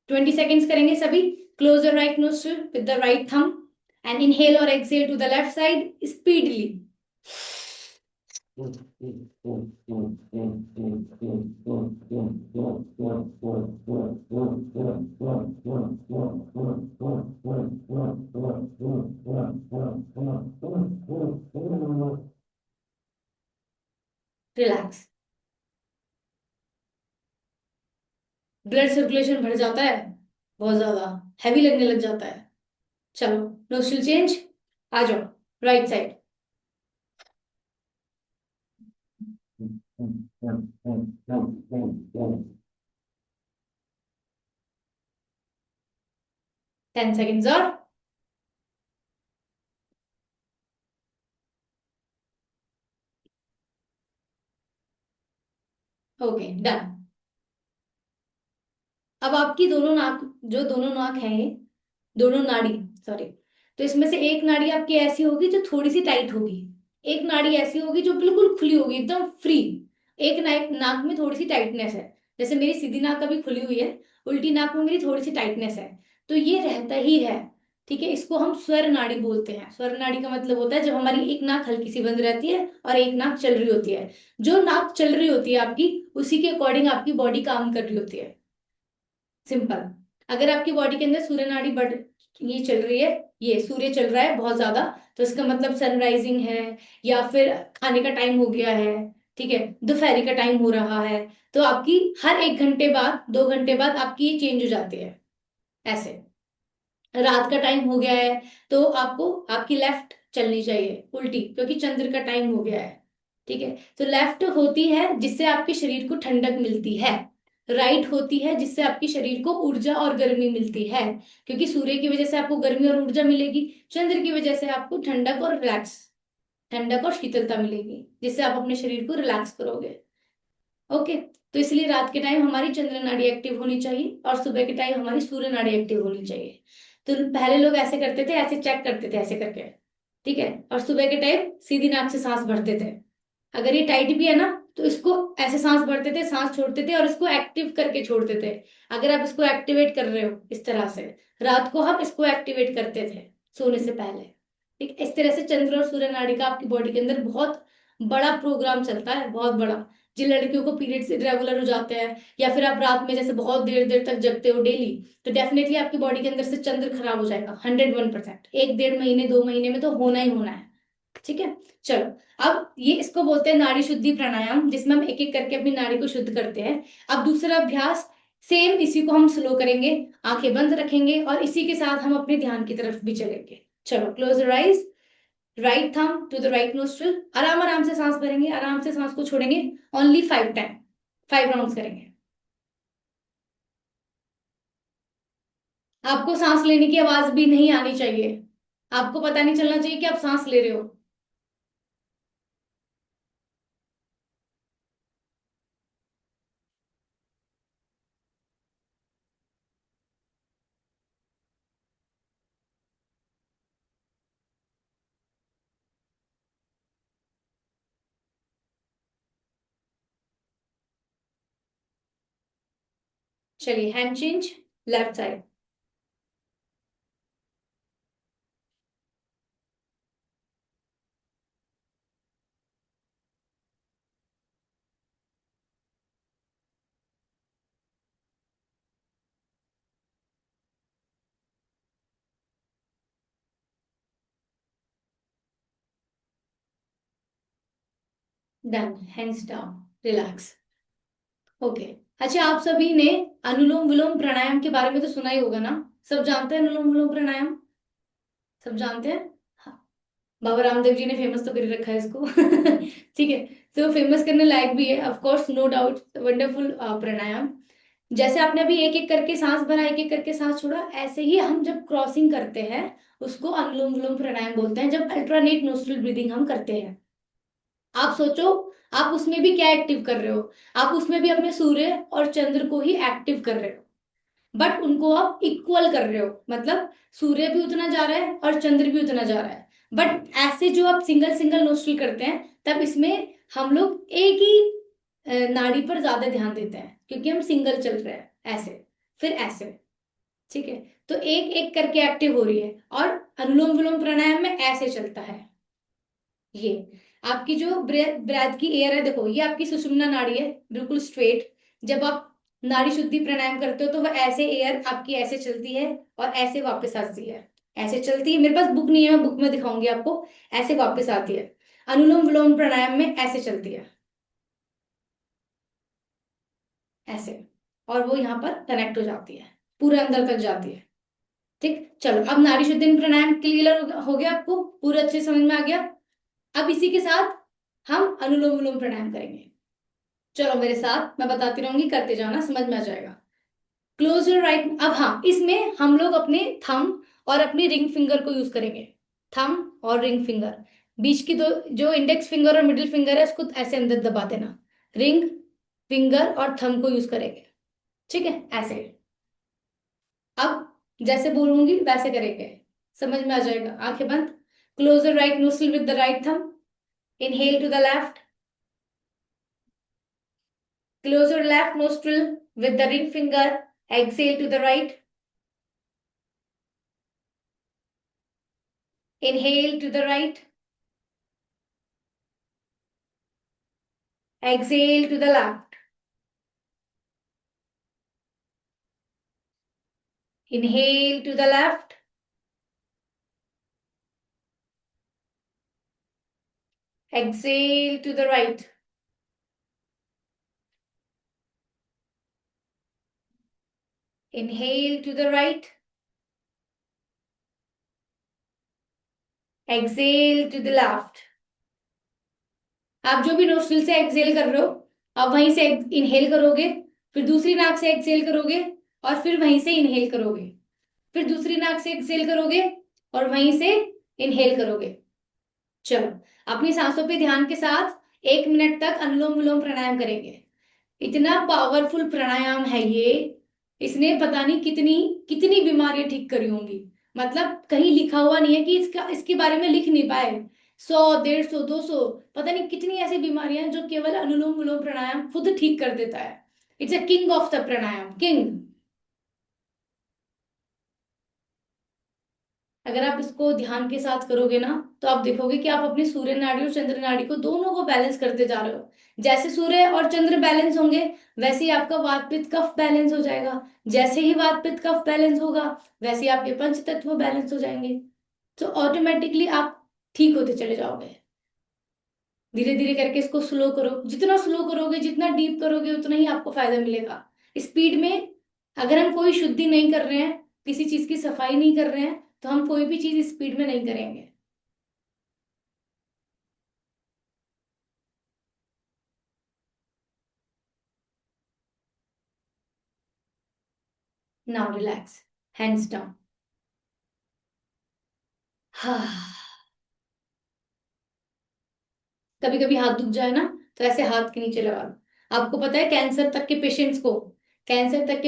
20 सेकेंड्स करेंगे सभी। Close your right nostril with the right thumb and inhale और exhale to the left side speedily. Relax. Blood circulation बढ़ जाता है, बहुत ज्यादा हैवी लगने लग जाता है। चलो, नोस्ट्रल चेंज, आ जाओ राइट साइड। 10 सेकेंड्स और। Okay, done. अब आपकी दोनों नाक, जो दोनों नाक है ये, दोनों नाड़ी, सॉरी, तो इसमें से एक नाड़ी आपकी ऐसी होगी जो थोड़ी सी टाइट होगी, एक नाड़ी ऐसी होगी जो बिल्कुल खुली होगी, एकदम फ्री। एक नाक नाक में थोड़ी सी टाइटनेस है, जैसे मेरी सीधी नाक अभी खुली हुई है, उल्टी नाक में मेरी थोड़ी सी टाइटनेस है, तो ये रहता ही है। ठीक है, इसको हम स्वर नाड़ी बोलते हैं। स्वर नाड़ी का मतलब होता है जब हमारी एक नाक हल्की सी बंद रहती है और एक नाक चल रही होती है। जो नाक चल रही होती है आपकी, उसी के अकॉर्डिंग आपकी बॉडी काम कर रही होती है। सिंपल। अगर आपकी बॉडी के अंदर सूर्य नाड़ी बढ़, ये चल रही है, ये सूर्य चल रहा है बहुत ज्यादा, तो इसका मतलब सनराइजिंग है, या फिर खाने का टाइम हो गया है, ठीक है, दोपहरी का टाइम हो रहा है, तो आपकी हर 1 घंटे बाद 2 घंटे बाद आपकी ये चेंज हो जाती है ऐसे। रात का टाइम हो गया है, तो आपको आपकी लेफ्ट चलनी चाहिए उल्टी, क्योंकि चंद्र का टाइम हो गया है। ठीक है, तो लेफ्ट होती है जिससे आपके शरीर को ठंडक मिलती है, राइट होती है जिससे आपके शरीर को ऊर्जा और गर्मी मिलती है, क्योंकि सूर्य की वजह से आपको गर्मी और ऊर्जा मिलेगी, चंद्र की वजह से आपको ठंडक और रिलैक्स, ठंडक और शीतलता मिलेगी, जिससे आप अपने शरीर को रिलैक्स करोगे। ओके, तो इसलिए रात के टाइम हमारी चंद्र नाड़ी एक्टिव होनी चाहिए और सुबह के टाइम हमारी सूर्य नाड़ी एक्टिव होनी चाहिए। तो पहले लोग ऐसे करते थे, ऐसे चेक करते थे ऐसे करके, ठीक है, और सुबह के टाइम सीधी नाक से सांस भरते थे। अगर ये टाइट भी है ना, तो इसको ऐसे सांस भरते थे, सांस छोड़ते थे और इसको एक्टिव करके छोड़ते थे। अगर आप इसको एक्टिवेट कर रहे हो इस तरह से, रात को हम इसको एक्टिवेट करते थे सोने से पहले। ठीक, इस तरह से चंद्र और सूर्य नाड़ी का आपकी बॉडी के अंदर बहुत बड़ा प्रोग्राम चलता है, बहुत बड़ा। जिन लड़कियों को पीरियड्स इरेगुलर हो जाते हैं, या फिर आप रात में जैसे बहुत देर देर तक जगते हो डेली, तो डेफिनेटली आपकी बॉडी के अंदर से चंद्र खराब हो जाएगा 101%। 1 1.5 महीने 2 महीने में तो होना ही होना है। ठीक है, चलो, अब ये इसको बोलते हैं नाड़ी शुद्धि प्राणायाम, जिसमें हम एक एक करके अपनी नाड़ी को शुद्ध करते हैं। अब दूसरा अभ्यास, सेम इसी को हम स्लो करेंगे, आंखें बंद रखेंगे और इसी के साथ हम अपने ध्यान की तरफ भी चलेंगे। चलो, close your eyes, right thumb to the right nostril, आराम आराम से सांस भरेंगे, आराम से सांस को छोड़ेंगे, ओनली 5 टाइम, 5 राउंड्स करेंगे। आपको सांस लेने की आवाज भी नहीं आनी चाहिए, आपको पता नहीं चलना चाहिए कि आप सांस ले रहे हो। चलिए, hand change, left side. Done, hands down, relax. Okay. अच्छा, आप सभी ने अनुलोम विलोम प्राणायाम के बारे में तो सुना ही होगा ना, सब जानते हैं अनुलोम विलोम प्राणायाम, सब जानते हैं। हाँ, बाबा रामदेव जी ने फेमस तो कर रखा है इसको। ठीक है, तो फेमस करने लायक भी है, of course, no doubt, wonderful pranayama. जैसे आपने अभी एक एक करके सांस भरा, एक एक करके सांस छोड़ा, ऐसे ही हम जब क्रॉसिंग करते हैं उसको अनुलोम विलोम प्राणायाम बोलते हैं, जब अल्टरनेट नोस्ट्रल ब्रीदिंग हम करते हैं। आप सोचो, आप उसमें भी क्या एक्टिव कर रहे हो, आप उसमें भी अपने सूर्य और चंद्र को ही एक्टिव कर रहे हो, बट उनको आप इक्वल कर रहे हो, मतलब सूर्य भी उतना जा रहा है और चंद्र भी उतना जा रहा है। बट ऐसे जो आप सिंगल सिंगल नोस्ट्रल करते हैं, तब इसमें हम लोग एक ही नाड़ी पर ज्यादा ध्यान देते हैं, क्योंकि हम सिंगल चल रहे हैं ऐसे, फिर ऐसे। ठीक है, तो एक एक करके एक्टिव हो रही है, और अनुलोम विलोम प्राणायाम में ऐसे चलता है। ये आपकी जो ब्रेथ की एयर है, देखो ये आपकी सुषुम्ना नाड़ी है, बिल्कुल स्ट्रेट। जब आप नाड़ी शुद्धि प्राणायाम करते हो तो वह ऐसे एयर आपकी ऐसे चलती है और ऐसे वापस आती है। ऐसे चलती है, मेरे पास बुक नहीं है, मैं बुक में दिखाऊंगी आपको। ऐसे वापस आती है। अनुलोम विलोम प्राणायाम में ऐसे चलती है, ऐसे। और वो यहाँ पर कनेक्ट हो जाती है, पूरे अंदर तक जाती है। ठीक, चलो अब नाड़ी शुद्धि प्राणायाम क्लियर हो गया आपको, पूरा अच्छे समझ में आ गया। अब इसी के साथ हम अनुलोम विलोम प्राणायाम करेंगे। चलो मेरे साथ, मैं बताती रहूंगी, करते जाना, समझ में आ जाएगा। Close your right. अब हाँ, इसमें हम लोग अपने थंब और अपनी रिंग फिंगर को यूज करेंगे। थंब और रिंग फिंगर, बीच की दो, जो इंडेक्स फिंगर और मिडिल फिंगर है, उसको ऐसे अंदर दबा देना। रिंग फिंगर और थंब को यूज करेंगे, ठीक है, ऐसे। अब जैसे बोलूंगी वैसे करेंगे, समझ में आ जाएगा। आंखें बंद। Close your right nostril with the right thumb. Inhale to the left. Close your left nostril with the ring finger. Exhale to the right. Inhale to the right. Exhale to the left. Inhale to the left. Exhale to the right. Inhale to the right. Exhale to the left. आप जो भी nostril से exhale कर रहे हो, आप वहीं से इनहेल करोगे, फिर दूसरी नाक से एक्सहेल करोगे, और फिर वहीं से इनहेल करोगे, फिर दूसरी नाक से एक्सहेल करोगे और वहीं से इनहेल करोगे। चलो, अपनी सांसों पे ध्यान के साथ 1 मिनट तक अनुलोम विलोम प्राणायाम करेंगे। इतना पावरफुल प्राणायाम है ये, इसने पता नहीं कितनी कितनी बीमारियां ठीक करी होंगी। मतलब कहीं लिखा हुआ नहीं है कि इसका, इसके बारे में लिख नहीं पाए। 100, 150, 200, पता नहीं कितनी ऐसी बीमारियां हैं जो केवल अनुलोम विलोम प्राणायाम खुद ठीक कर देता है। It's a king of the pranayama, king. अगर आप इसको ध्यान के साथ करोगे ना, तो आप देखोगे कि आप अपनी सूर्य नाड़ी और चंद्र नाड़ी को दोनों को बैलेंस करते जा रहे हो। जैसे सूर्य और चंद्र बैलेंस होंगे, वैसे ही आपका वात पित्त कफ बैलेंस हो जाएगा। जैसे ही वात पित्त कफ बैलेंस होगा, वैसे ही आपके पंच तत्व बैलेंस हो जाएंगे। तो ऑटोमेटिकली आप ठीक होते चले जाओगे। धीरे धीरे करके इसको स्लो करो, जितना स्लो करोगे, जितना डीप करोगे, उतना ही आपको फायदा मिलेगा। स्पीड में अगर हम कोई शुद्धि नहीं कर रहे हैं, किसी चीज की सफाई नहीं कर रहे हैं, तो हम कोई भी चीज स्पीड में नहीं करेंगे। Now relax, hands down. हाँ, कभी कभी हाथ दुख जाए ना, तो ऐसे हाथ के नीचे लगा लो। आपको पता है, कैंसर तक के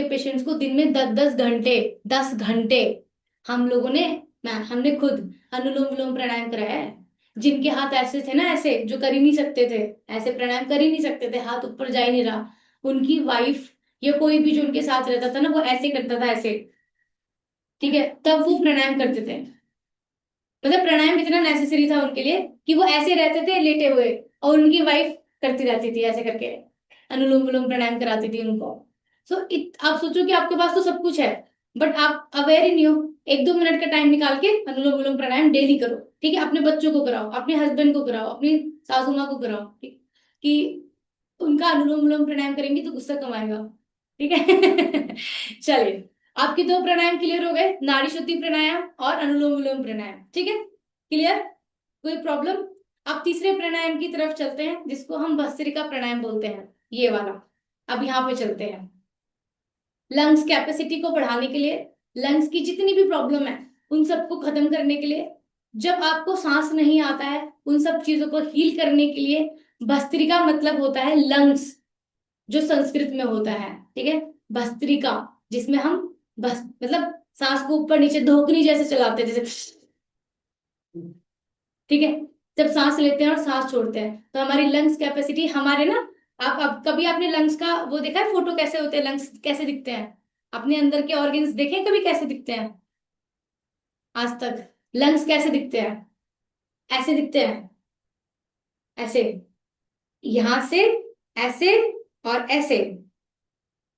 पेशेंट्स को दिन में 10-10 घंटे, 10 घंटे हम लोगों ने, मैं हमने खुद अनुलोम विलोम प्राणायाम कराया है। जिनके हाथ ऐसे थे ना, ऐसे जो कर ही नहीं सकते थे, ऐसे प्राणायाम कर ही नहीं सकते थे, हाथ ऊपर जा ही नहीं रहा, उनकी वाइफ या कोई भी जो उनके साथ रहता था ना, वो ऐसे करता था, ऐसे। ठीक है, तब वो प्राणायाम करते थे। मतलब प्राणायाम इतना नेसेसरी था उनके लिए कि वो ऐसे रहते थे लेटे हुए, और उनकी वाइफ करती रहती थी ऐसे करके, अनुलोम विलोम प्राणायाम कराती थी उनको। आप सोचो कि आपके पास तो सब कुछ है, बट आप अवेयर ही नहीं हो। 1-2 मिनट का टाइम निकाल के अनुलोम विलोम प्राणायाम डेली करो, ठीक है। अपने बच्चों को कराओ, अपने हस्बैंड को कराओ, अपनी सासू माँ को कराओ, ठीक, कि उनका अनुलोम विलोम प्राणायाम करेंगे तो गुस्सा कम आएगा, ठीक है। चलिए, आपके 2 प्राणायाम क्लियर हो गए, नाड़ी शुद्धि प्राणायाम और अनुलोम विलोम प्राणायाम, ठीक है, क्लियर। कोई प्रॉब्लम? अब तीसरे प्राणायाम की तरफ चलते हैं, जिसको हम भस्त्रिका प्राणायाम बोलते हैं, ये वाला। अब यहाँ पे चलते हैं। लंग्स कैपेसिटी को बढ़ाने के लिए, लंग्स की जितनी भी प्रॉब्लम है, उन सबको खत्म करने के लिए, जब आपको सांस नहीं आता है, उन सब चीजों को हील करने के लिए, भस्त्रिका मतलब होता है लंग्स, जो संस्कृत में होता है, ठीक है। भस्त्रिका, जिसमें हम बस मतलब सांस को ऊपर नीचे धोखनी जैसे चलाते हैं, जैसे, ठीक है। जब सांस लेते हैं और सांस छोड़ते हैं, तो हमारी लंग्स कैपेसिटी, हमारे ना, आप अब कभी आपने लंग्स का वो देखा है, फोटो कैसे होते हैं, लंग्स कैसे दिखते हैं? अपने अंदर के ऑर्गन्स देखे कभी कैसे दिखते हैं? आज तक लंग्स कैसे दिखते हैं? ऐसे दिखते हैं। ऐसे, यहां से ऐसे और ऐसे,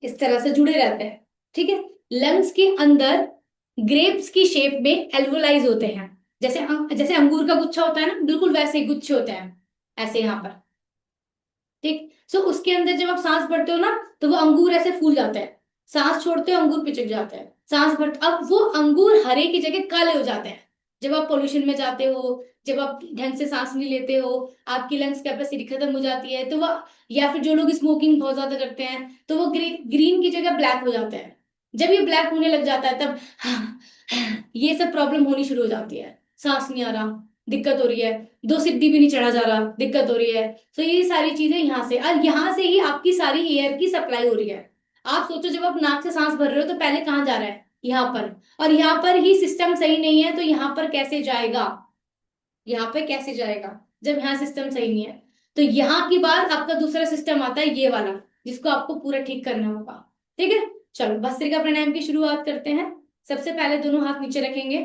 इस तरह से जुड़े रहते हैं। ठीक है। लंग्स के अंदर ग्रेप्स की शेप में एल्वोलाइज होते हैं, जैसे जैसे अंगूर का गुच्छा होता है ना, बिल्कुल वैसे ही गुच्छे होते हैं ऐसे यहाँ पर। ठीक। सो उसके अंदर जब आप सांस भरते हो ना, तो वो अंगूर ऐसे फूल जाते हैं, सांस छोड़ते हो अंगूर पिचक जाते हैं, सांस भरते, अब वो अंगूर हरे की जगह काले हो जाते हैं जब आप पोल्यूशन में जाते हो, जब आप ढंग से सांस नहीं लेते हो, आपकी लंग्स कैपेसिटी खत्म हो जाती है, तो वो, या फिर जो लोग स्मोकिंग बहुत ज्यादा करते हैं, तो वो ग्रीन की जगह ब्लैक हो जाते हैं। जब ये ब्लैक होने लग जाता है तब ये सब प्रॉब्लम होनी शुरू हो जाती है, सांस नहीं आ रहा, दिक्कत हो रही है, दो सीढ़ी भी नहीं चढ़ा जा रहा, दिक्कत हो रही है। तो ये सारी चीजें यहाँ से, और यहाँ से ही आपकी सारी एयर की सप्लाई हो रही है। आप सोचो जब आप नाक से सांस भर रहे हो तो पहले कहाँ जा रहा है, यहाँ पर, और यहाँ पर ही सिस्टम सही नहीं है तो यहाँ पर कैसे जाएगा, यहाँ पे कैसे जाएगा जब यहाँ सिस्टम सही नहीं है। तो यहाँ की बाद आपका दूसरा सिस्टम आता है ये वाला, जिसको आपको पूरा ठीक करना होगा। ठीक है। चलो भस्त्रिका प्राणायाम की शुरुआत करते हैं। सबसे पहले दोनों हाथ नीचे रखेंगे।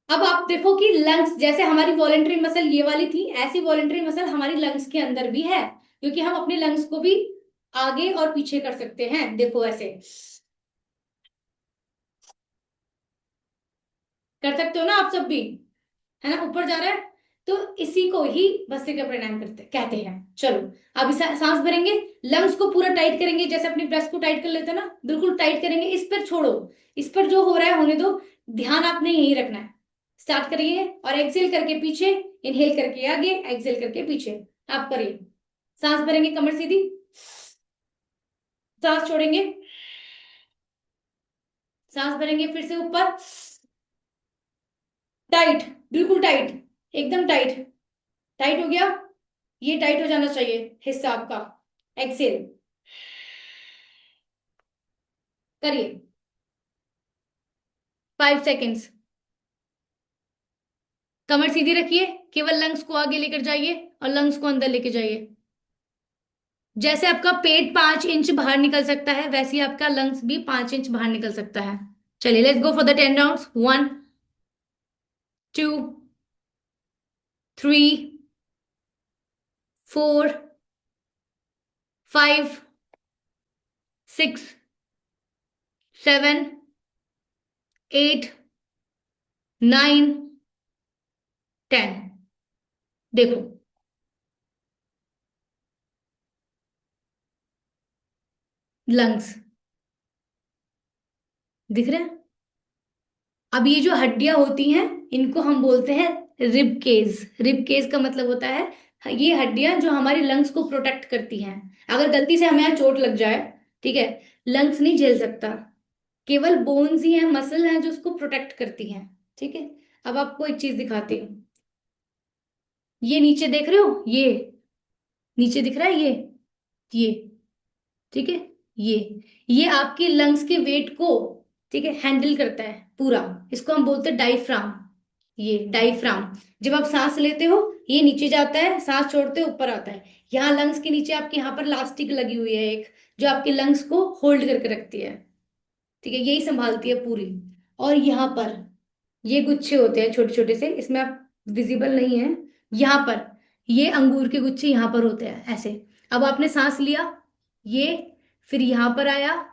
अब आप देखो कि लंग्स, जैसे हमारी वॉलेंट्री मसल ये वाली थी, ऐसी वॉलेंट्री मसल हमारी लंग्स के अंदर भी है, क्योंकि हम अपने लंग्स को भी आगे और पीछे कर सकते हैं। देखो ऐसे कर सकते हो ना आप सब भी, है ना, ऊपर जा रहा है। तो इसी को ही भस्त्रिका प्राणायाम करते कहते हैं। चलो अब सांस भरेंगे, लंग्स को पूरा टाइट करेंगे, जैसे अपनी ब्रेस्ट को टाइट कर लेते हैं ना, बिल्कुल टाइट करेंगे। इस पर छोड़ो, इस पर जो हो रहा है होने दो, ध्यान आपने यही रखना है। स्टार्ट करिए और एक्सेल करके पीछे, इनहेल करके आगे, एक्सेल करके पीछे। आप करिए, सांस भरेंगे कमर सीधी, सांस छोड़ेंगे, सांस भरेंगे फिर से ऊपर, टाइट, बिल्कुल टाइट, एकदम टाइट। टाइट हो गया, ये टाइट हो जाना चाहिए हिस्सा आपका। एक्सेल करिए, 5 सेकेंड्स। कमर सीधी रखिए, केवल लंग्स को आगे लेकर जाइए और लंग्स को अंदर लेके जाइए। जैसे आपका पेट 5 इंच बाहर निकल सकता है, वैसे ही आपका लंग्स भी 5 इंच बाहर निकल सकता है। चलिए let's go for the 10 rounds. 1, 2, 3, 4, 5, 6, 7, 8, 9, 10। देखो लंग्स दिख रहे हैं। अब ये जो हड्डियां होती हैं, इनको हम बोलते हैं रिब केज। रिब केज का मतलब होता है ये हड्डियां जो हमारी लंग्स को प्रोटेक्ट करती हैं। अगर गलती से हमें यहाँ चोट लग जाए, ठीक है, लंग्स नहीं झेल सकता, केवल बोन्स ही हैं, मसल हैं जो उसको प्रोटेक्ट करती हैं। ठीक है। अब आपको एक चीज दिखाती हूँ, ये नीचे देख रहे हो, ये नीचे दिख रहा है, ये, ठीक है, ये ये आपके लंग्स के वेट को, ठीक है, हैंडल करता है पूरा। इसको हम बोलते हैं डायफ्राम। ये डायफ्राम, जब आप सांस लेते हो ये नीचे जाता है, सांस छोड़ते हो ऊपर आता है। यहाँ लंग्स के नीचे आपके यहाँ पर लास्टिक लगी हुई है एक, जो आपके लंग्स को होल्ड करके रखती है। ठीक है, यही संभालती है पूरी। और यहाँ पर ये गुच्छे होते हैं छोटे छोटे से, इसमें आप विजिबल नहीं है, यहाँ पर ये अंगूर के गुच्छे यहाँ पर होते हैं ऐसे। अब आपने सांस लिया, ये, फिर यहाँ पर आया,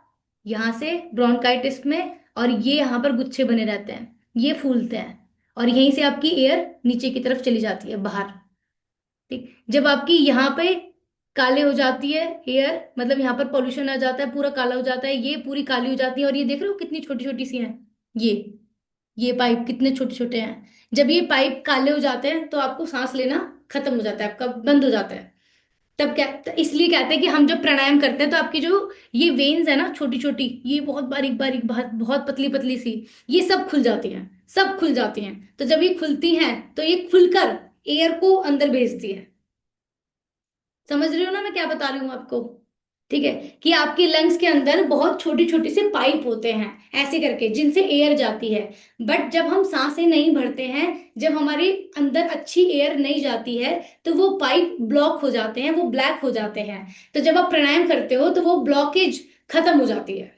यहाँ से ब्रोंकाइटिस में, और ये यहाँ पर गुच्छे बने रहते हैं, ये फूलते हैं, और यहीं से आपकी एयर नीचे की तरफ चली जाती है बाहर। ठीक, जब आपकी यहाँ पे काले हो जाती है एयर, मतलब यहाँ पर पॉल्यूशन आ जाता है, पूरा काला हो जाता है, ये पूरी काली हो जाती है, और ये देख रहे हो कितनी छोटी छोटी सी हैं, ये ये पाइप कितने छोटे छोटे हैं। जब ये पाइप काले हो जाते हैं तो आपको सांस लेना खत्म हो जाता है, आपका बंद हो जाता है। तब क्या, तो इसलिए कहते हैं कि हम जब प्राणायाम करते हैं तो आपकी जो ये वेन्स है ना छोटी छोटी, ये बहुत बारीक बारीक, बहुत बहुत पतली पतली सी, ये सब खुल जाती हैं, सब खुल जाती हैं। तो जब ये खुलती हैं तो ये खुलकर एयर को अंदर भेजती है। समझ रहे हो ना मैं क्या बता रही हूँ आपको। ठीक है, कि आपके लंग्स के अंदर बहुत छोटी छोटी से पाइप होते हैं ऐसे करके, जिनसे एयर जाती है। बट जब हम सांसें नहीं भरते हैं, जब हमारे अंदर अच्छी एयर नहीं जाती है, तो वो पाइप ब्लॉक हो जाते हैं, वो ब्लैक हो जाते हैं। तो जब आप प्राणायाम करते हो तो वो ब्लॉकेज खत्म हो जाती है,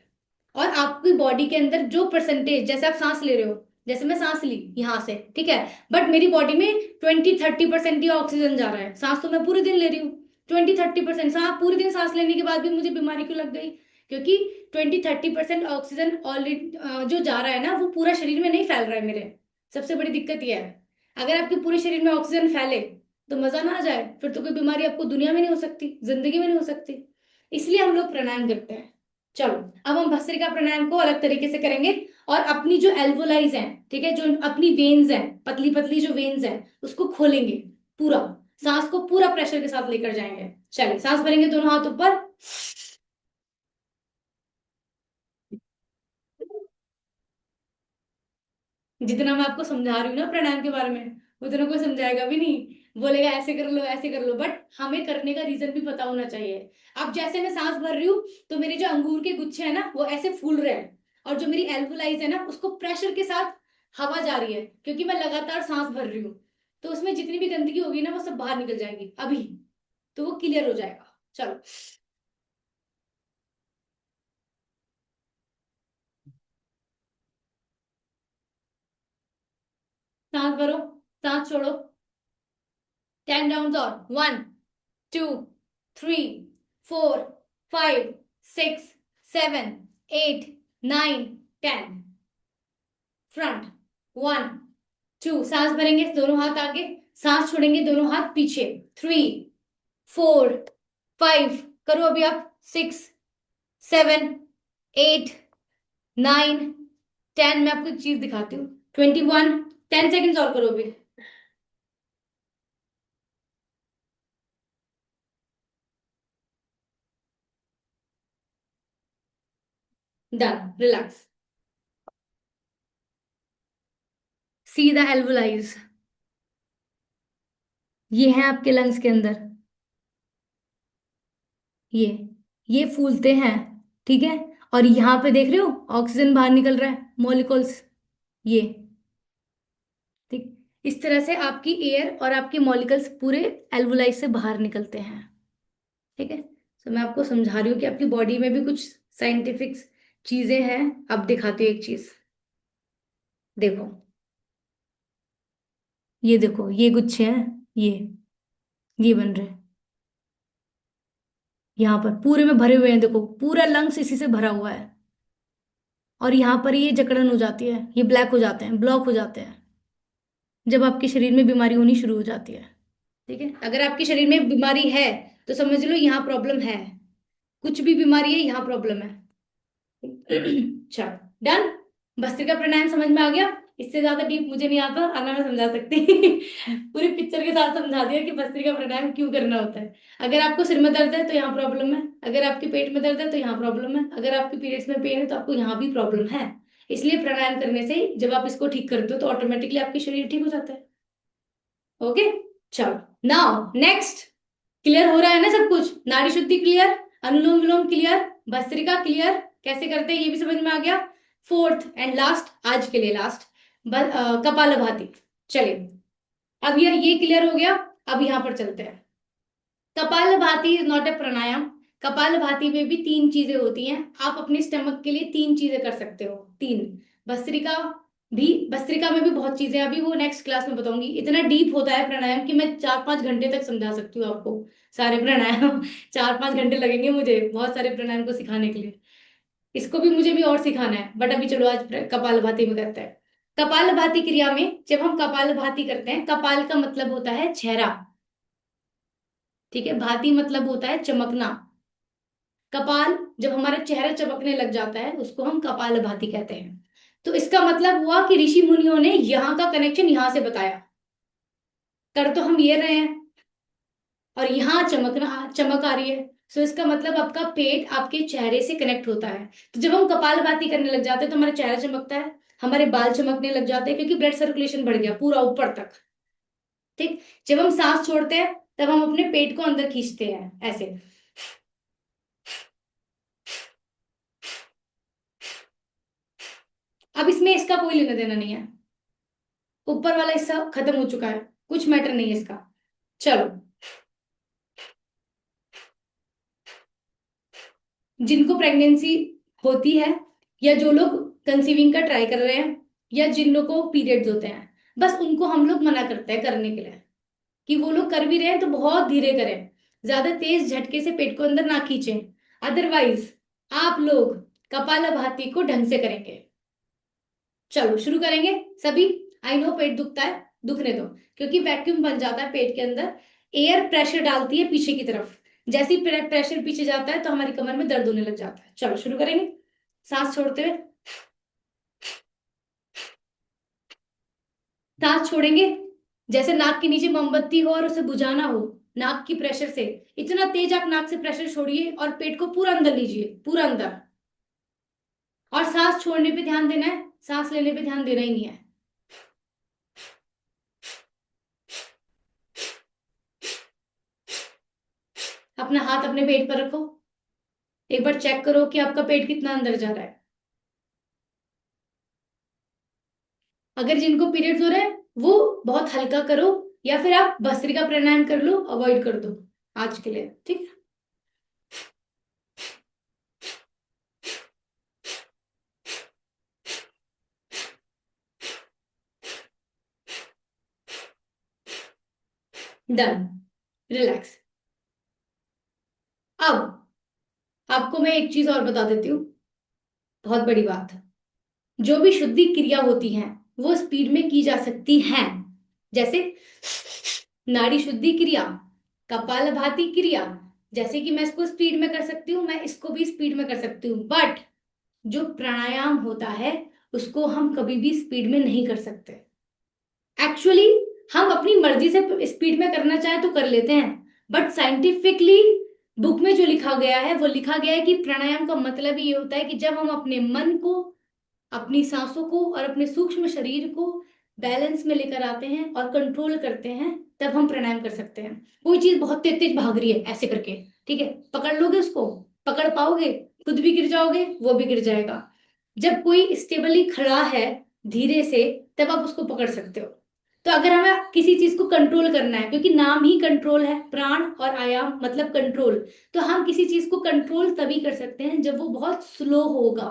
और आपकी बॉडी के अंदर जो परसेंटेज, जैसे आप सांस ले रहे हो, जैसे मैं सांस ली यहाँ से, ठीक है, बट मेरी बॉडी में 20-30% ही ऑक्सीजन जा रहा है। सांस तो मैं पूरे दिन ले रही हूँ, 20-30% सांस, पूरे दिन सांस लेने के बाद भी मुझे बीमारी क्यों लग गई? क्योंकि 20-30% ऑक्सीजन ऑलरेडी जो जा रहा है ना, वो पूरा शरीर में नहीं फैल रहा है मेरे। सबसे बड़ी दिक्कत यह है, अगर आपके पूरे शरीर में ऑक्सीजन फैले तो मजा ना आ जाए, फिर तो कोई बीमारी आपको दुनिया में नहीं हो सकती, जिंदगी में नहीं हो सकती। इसलिए हम लोग प्राणायाम करते हैं। चलो, अब हम भस्त्रिका प्राणायाम को अलग तरीके से करेंगे, और अपनी जो एल्वोलाइज हैं, ठीक है, जो अपनी वेन्स हैं, पतली पतली जो वेन्स हैं, उसको खोलेंगे पूरा, सांस को पूरा प्रेशर के साथ लेकर जाएंगे। चलिए, सांस भरेंगे दोनों हाथ ऊपर, जितना मैं आपको समझा रही हूँ ना प्राणायाम के बारे में, उतना कोई समझाएगा भी नहीं, बोलेगा ऐसे कर लो ऐसे कर लो, बट हमें करने का रीजन भी पता होना चाहिए। अब जैसे मैं सांस भर रही हूँ, तो मेरे जो अंगूर के गुच्छे हैं ना, वो ऐसे फूल रहे हैं, और जो मेरी एल्वोलाइज है ना, उसको प्रेशर के साथ हवा जा रही है, क्योंकि मैं लगातार सांस भर रही हूँ। तो उसमें जितनी भी गंदगी होगी ना, वो सब बाहर निकल जाएगी अभी, तो वो क्लियर हो जाएगा। चलो, सांस भरो, सांस छोड़ो, 10 राउंड और, 1, 2, 3, 4, 5, 6, 7, 8, 9, 10। फ्रंट, 1, 2, सांस भरेंगे दोनों हाथ आगे, सांस छोड़ेंगे दोनों हाथ पीछे, 3, 4, 5, करो अभी आप, 6, 7, 8, 9, 10। मैं आपको एक चीज दिखाती हूँ, 21, 10 सेकेंड्स और करो अभी। Done, relax. सीधा एल्वोलाइज, ये है आपके लंग्स के अंदर, ये ये फूलते हैं, ठीक है, और यहाँ पे देख रहे हो ऑक्सीजन बाहर निकल रहा है, मॉलिक्यूल्स, ये, ठीक, इस तरह से आपकी एयर और आपके मॉलिक्यूल्स पूरे एल्वोलाइज से बाहर निकलते हैं, ठीक है। तो मैं आपको समझा रही हूँ कि आपकी बॉडी में भी कुछ साइंटिफिक चीजें हैं। अब दिखाती हूँ एक चीज, देखो, ये देखो, ये गुच्छे हैं, ये बन रहे हैं, यहाँ पर पूरे में भरे हुए हैं, देखो पूरा लंग्स इसी से भरा हुआ है, और यहाँ पर ये जकड़न हो जाती है, ये ब्लैक हो जाते हैं, ब्लॉक हो जाते हैं, जब आपके शरीर में बीमारी होनी शुरू हो जाती है, ठीक है। अगर आपके शरीर में बीमारी है, तो समझ लो यहाँ प्रॉब्लम है, कुछ भी बीमारी है, यहाँ प्रॉब्लम है। अच्छा, डन। भस्त्रिका प्राणायाम समझ में आ गया? इससे ज्यादा डीप मुझे नहीं आता और ना मैं समझा सकती। पूरी पिक्चर के साथ समझा दिया कि भस्त्रिका प्राणायाम क्यों करना होता है। अगर आपको सिर में दर्द है तो यहाँ प्रॉब्लम है, अगर आपके पेट में दर्द है तो यहाँ प्रॉब्लम है, अगर आपके पीरियड्स में पेन है तो आपको यहाँ भी प्रॉब्लम है। इसलिए प्राणायाम करने से जब आप इसको ठीक करते हो तो ऑटोमेटिकली आपके शरीर ठीक हो जाता है। ओके, चलो, नाउ नेक्स्ट। क्लियर हो रहा है ना सब कुछ? नाड़ी शुद्धि क्लियर, अनुलोम विलोम क्लियर, भस्त्रिका क्लियर, कैसे करते हैं ये भी समझ में आ गया। फोर्थ एंड लास्ट, आज के लिए लास्ट, कपालभाति। चलिए, अब ये क्लियर हो गया। अब यहां पर चलते हैं। कपालभाति इज नॉट ए प्राणायाम। कपालभाति में भी तीन चीजें होती हैं, आप अपने स्टमक के लिए तीन चीजें कर सकते हो, तीन। भस्त्रिका भी, भस्त्रिका में भी बहुत चीजें, अभी वो नेक्स्ट क्लास में बताऊंगी। इतना डीप होता है प्राणायाम कि मैं 4-5 घंटे तक समझा सकती हूँ आपको सारे प्राणायाम। 4-5 घंटे लगेंगे मुझे बहुत सारे प्राणायाम को सिखाने के लिए। इसको भी मुझे भी और सिखाना है, बट अभी चलो आज कपालभाति में करते हैं। कपालभाति क्रिया में जब हम कपालभाति करते हैं, कपाल का मतलब होता है चेहरा, ठीक है, भाती मतलब होता है चमकना। कपाल, जब हमारा चेहरा चमकने लग जाता है उसको हम कपालभाति कहते हैं। तो इसका मतलब हुआ कि ऋषि मुनियों ने यहाँ का कनेक्शन यहाँ से बताया। कर तो हम ये रहे हैं, और यहाँ चमक आ रही है। सो इसका मतलब आपका पेट आपके चेहरे से कनेक्ट होता है। तो जब हम कपालभाति करने लग जाते हैं तो हमारा चेहरा चमकता है, हमारे बाल चमकने लग जाते हैं, क्योंकि ब्लड सर्कुलेशन बढ़ गया पूरा ऊपर तक, ठीक। जब हम सांस छोड़ते हैं तब हम अपने पेट को अंदर खींचते हैं ऐसे। अब इसमें इसका कोई लेना देना नहीं है, ऊपर वाला हिस्सा खत्म हो चुका है, कुछ मैटर नहीं है इसका। चलो, जिनको प्रेगनेंसी होती है, या जो लोग कंसीविंग का ट्राई कर रहे हैं, या जिन लोगों को पीरियड्स होते हैं, बस उनको हम लोग मना करते हैं करने के लिए, कि वो लोग कर भी रहे हैं तो बहुत धीरे करें, ज्यादा तेज झटके से पेट को अंदर ना खींचें। अदरवाइज आप लोग कपालभाति को ढंग से करेंगे। चलो शुरू करेंगे सभी। आई नो पेट दुखता है, दुखने दो, क्योंकि वैक्यूम बन जाता है पेट के अंदर, एयर प्रेशर डालती है पीछे की तरफ, जैसे ही प्रेशर पीछे जाता है तो हमारी कमर में दर्द होने लग जाता है। चलो शुरू करेंगे, सांस छोड़ते हुए। सांस छोड़ेंगे जैसे नाक के नीचे मोमबत्ती हो और उसे बुझाना हो, नाक की प्रेशर से। इतना तेज आप नाक से प्रेशर छोड़िए और पेट को पूरा अंदर लीजिए, पूरा अंदर। और सांस छोड़ने पे ध्यान देना है, सांस लेने पे ध्यान देना ही नहीं है। अपना हाथ अपने पेट पर रखो, एक बार चेक करो कि आपका पेट कितना अंदर जा रहा है। अगर जिनको पीरियड्स हो रहे हैं वो बहुत हल्का करो, या फिर आप भस्त्रिका प्राणायाम कर लो, अवॉइड कर दो आज के लिए, ठीक है। Done, relax. अब आपको मैं एक चीज और बता देती हूँ, बहुत बड़ी बात। जो भी शुद्धि क्रिया होती हैं वो स्पीड में की जा सकती हैं, जैसे नाड़ी शुद्धि क्रिया, कपालभाति क्रिया। जैसे कि मैं इसको स्पीड में कर सकती हूँ, मैं इसको भी स्पीड में कर सकती हूँ, बट जो प्राणायाम होता है उसको हम कभी भी स्पीड में नहीं कर सकते। एक्चुअली हम अपनी मर्जी से स्पीड में करना चाहे तो कर लेते हैं, बट साइंटिफिकली बुक में जो लिखा गया है वो लिखा गया है कि प्राणायाम का मतलब ये होता है कि जब हम अपने मन को, अपनी सांसों को और अपने सूक्ष्म शरीर को बैलेंस में लेकर आते हैं और कंट्रोल करते हैं, तब हम प्राणायाम कर सकते हैं। कोई चीज बहुत तेज तेज भाग रही है ऐसे करके, ठीक है, पकड़ लोगे उसको, पकड़ पाओगे? खुद भी गिर जाओगे, वो भी गिर जाएगा। जब कोई स्टेबली खड़ा है धीरे से, तब आप उसको पकड़ सकते हो। तो अगर हमें किसी चीज को कंट्रोल करना है, क्योंकि नाम ही कंट्रोल है, प्राण और आयाम मतलब कंट्रोल, तो हम किसी चीज को कंट्रोल तभी कर सकते हैं जब वो बहुत स्लो होगा।